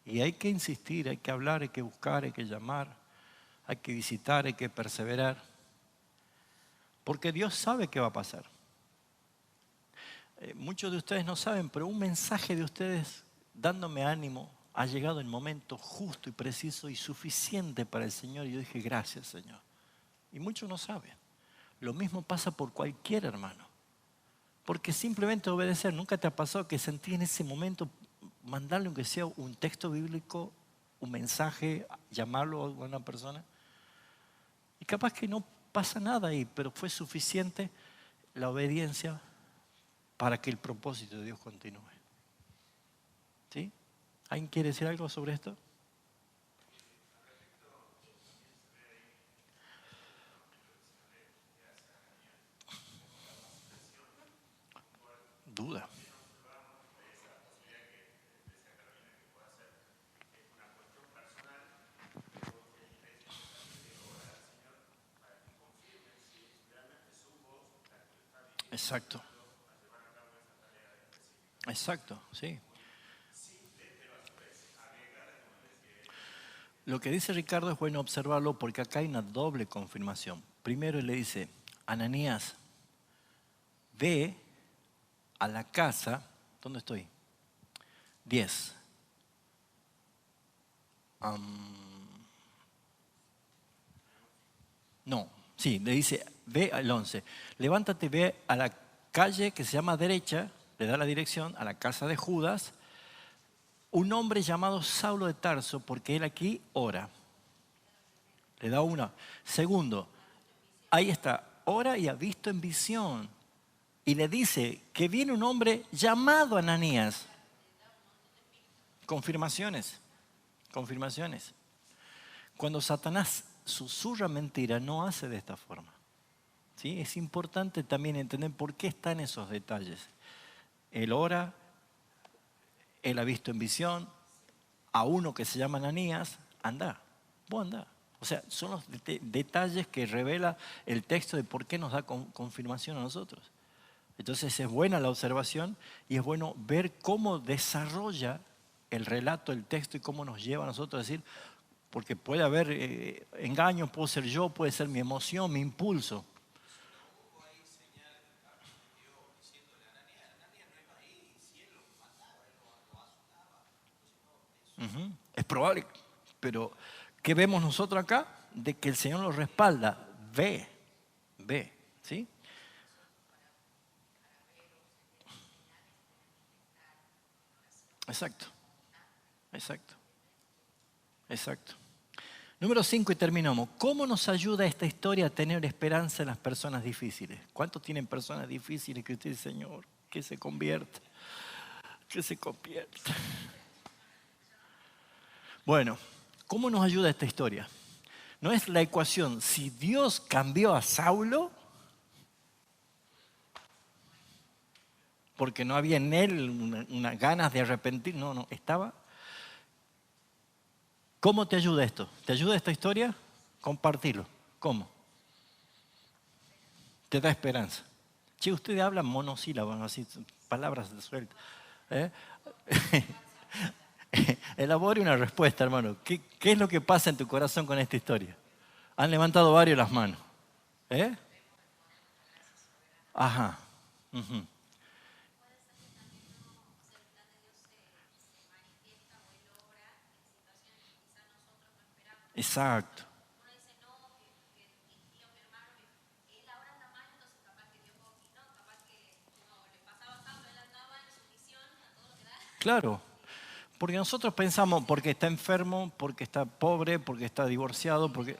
S1: Y hay que insistir, hay que hablar, hay que buscar, hay que llamar, hay que visitar, hay que perseverar. Porque Dios sabe qué va a pasar. Muchos de ustedes no saben, pero un mensaje de ustedes dándome ánimo ha llegado en el momento justo y preciso y suficiente para el Señor. Y yo dije, gracias, Señor. Y muchos no saben. Lo mismo pasa por cualquier hermano. Porque simplemente obedecer, ¿nunca te ha pasado que sentí en ese momento mandarle aunque sea un texto bíblico, un mensaje, llamarlo a una persona? Y capaz que no pasa nada ahí, pero fue suficiente la obediencia para que el propósito de Dios continúe. ¿Sí? ¿Alguien quiere decir algo sobre esto? Duda. Exacto. Exacto, sí. Lo que dice Ricardo es bueno observarlo porque acá hay una doble confirmación. Primero él le dice, Ananías, ve a la casa, ¿dónde estoy? 10. No, sí, le dice, ve al 11. Levántate, ve a la calle que se llama derecha, le da la dirección a la casa de Judas, un hombre llamado Saulo de Tarso, porque él aquí ora. Le da una. Segundo, ahí está, ora y ha visto en visión. Y le dice que viene un hombre llamado Ananías. Confirmaciones. Cuando Satanás susurra mentira, no hace de esta forma. ¿Sí? Es importante también entender por qué están esos detalles. Él ora, él ha visto en visión a uno que se llama Ananías, anda, vos andá. O sea, son los detalles que revela el texto de por qué nos da confirmación a nosotros. Entonces es buena la observación y es bueno ver cómo desarrolla el relato, el texto y cómo nos lleva a nosotros a decir, porque puede haber engaño, puedo ser yo, puede ser mi emoción, mi impulso. Ujú. Es probable, pero ¿qué vemos nosotros acá? De que el Señor los respalda. Ve, ¿sí? Exacto, exacto, exacto. Número 5 y terminamos. ¿Cómo nos ayuda esta historia a tener esperanza en las personas difíciles? ¿Cuántos tienen personas difíciles que usted dice, Señor, que se convierta? Que se convierta. Bueno, ¿cómo nos ayuda esta historia? No es la ecuación, si Dios cambió a Saulo, porque no había en él una ganas de arrepentir, no, estaba. ¿Cómo te ayuda esto? ¿Te ayuda esta historia? Compartirlo. ¿Cómo? Te da esperanza. Che, ustedes hablan monosílabos, así, palabras sueltas. ¿Eh? Elabore una respuesta, hermano. ¿Qué es lo que pasa en tu corazón con esta historia? Han levantado varios las manos. ¿Eh? Ajá. Uh-huh. Exacto. Claro. Porque nosotros pensamos porque está enfermo, porque está pobre, porque está divorciado, porque...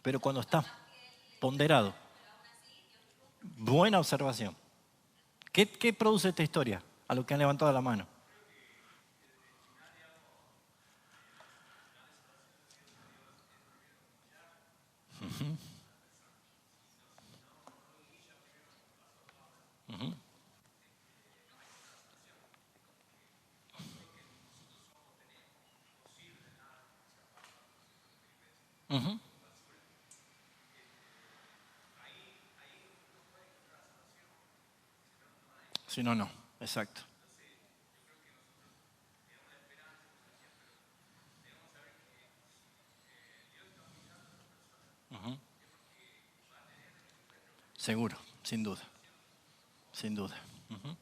S1: Pero cuando está ponderado. Buena observación. ¿Qué produce esta historia? A los que han levantado la mano. Uh-huh. Uh-huh. Uh-huh. Si no, no. Exacto. Uh-huh. Seguro, sin duda. Sin duda. Uh-huh.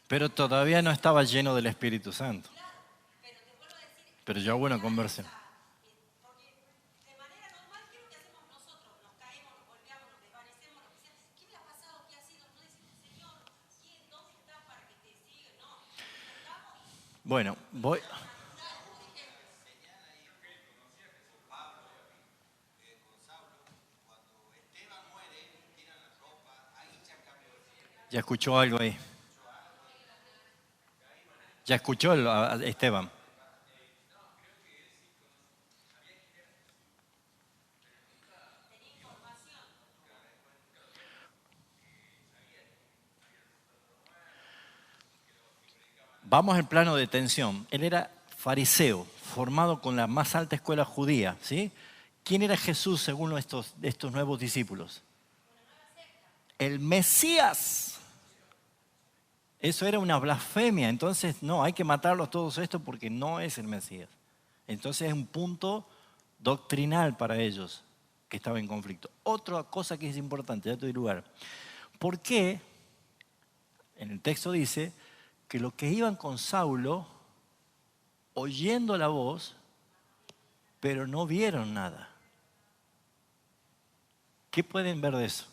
S1: Pero todavía no estaba lleno del Espíritu Santo. Pero ya hubo una conversión. Bueno, voy. Ya escuchó algo ahí. Ya escuchó a Esteban. Vamos al plano de tensión. Él era fariseo, formado con la más alta escuela judía, ¿sí? ¿Quién era Jesús según estos nuevos discípulos? El Mesías. Eso era una blasfemia. Entonces, no, hay que matarlos todos estos porque no es el Mesías. Entonces es un punto doctrinal para ellos que estaba en conflicto. Otra cosa que es importante, ya te doy lugar. ¿Por qué? En el texto dice que los que iban con Saulo, oyendo la voz, pero no vieron nada. ¿Qué pueden ver de eso?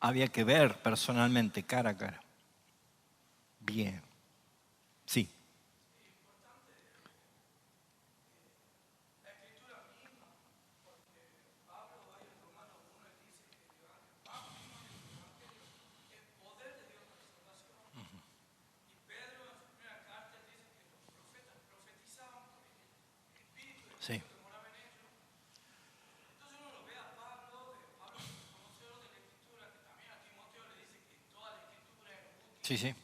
S1: había que ver personalmente, cara a cara. Bien. Sí. Sí. Sí, sí.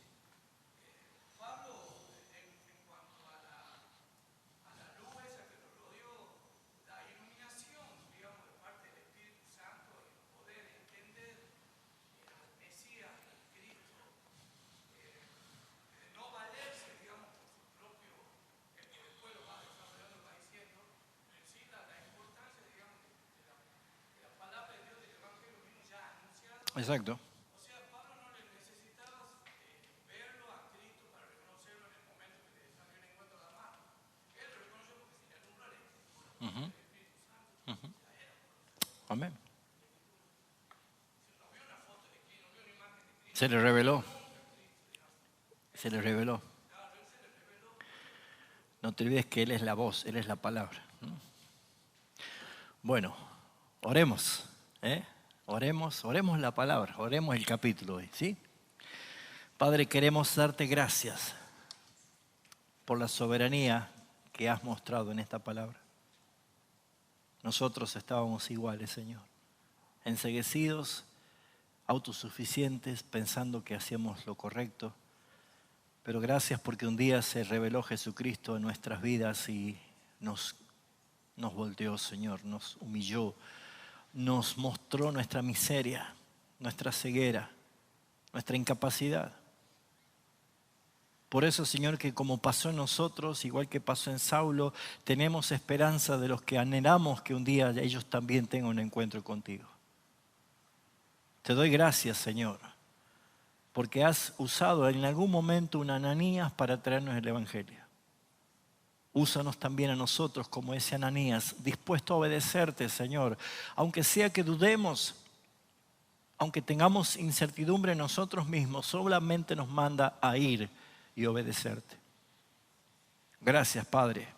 S1: Exacto. Ujú. Amén. Se le reveló. Se le reveló. No te olvides que Él es la voz, Él es la palabra. Bueno, oremos. Oremos la palabra, oremos el capítulo hoy, ¿sí? Padre, queremos darte gracias por la soberanía que has mostrado en esta palabra. Nosotros estábamos iguales, Señor, enceguecidos, autosuficientes, pensando que hacíamos lo correcto. Pero gracias porque un día se reveló Jesucristo en nuestras vidas y nos volteó, Señor, nos humilló, nos mostró nuestra miseria, nuestra ceguera, nuestra incapacidad. Por eso, Señor, que como pasó en nosotros, igual que pasó en Saulo, tenemos esperanza de los que anhelamos que un día ellos también tengan un encuentro contigo. Te doy gracias, Señor, porque has usado en algún momento un Ananías para traernos el Evangelio. Úsanos también a nosotros como ese Ananías, dispuesto a obedecerte, Señor. Aunque sea que dudemos, aunque tengamos incertidumbre en nosotros mismos, solamente nos manda a ir y obedecerte. Gracias, Padre,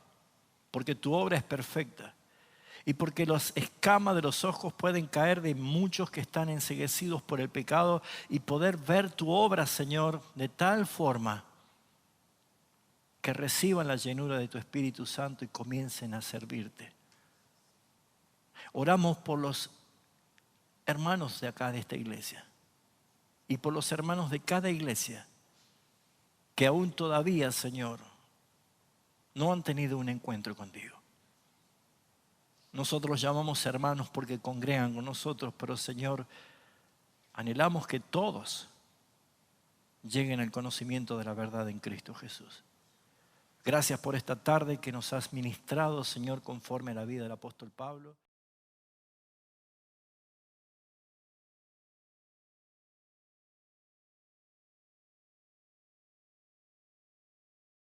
S1: porque tu obra es perfecta y porque las escamas de los ojos pueden caer de muchos que están enceguecidos por el pecado y poder ver tu obra, Señor, de tal forma que reciban la llenura de tu Espíritu Santo y comiencen a servirte. Oramos por los hermanos de acá de esta iglesia y por los hermanos de cada iglesia que aún todavía, Señor, no han tenido un encuentro contigo. Nosotros los llamamos hermanos porque congregan con nosotros, pero Señor, anhelamos que todos lleguen al conocimiento de la verdad en Cristo Jesús. Gracias por esta tarde que nos has ministrado, Señor, conforme a la vida del apóstol Pablo.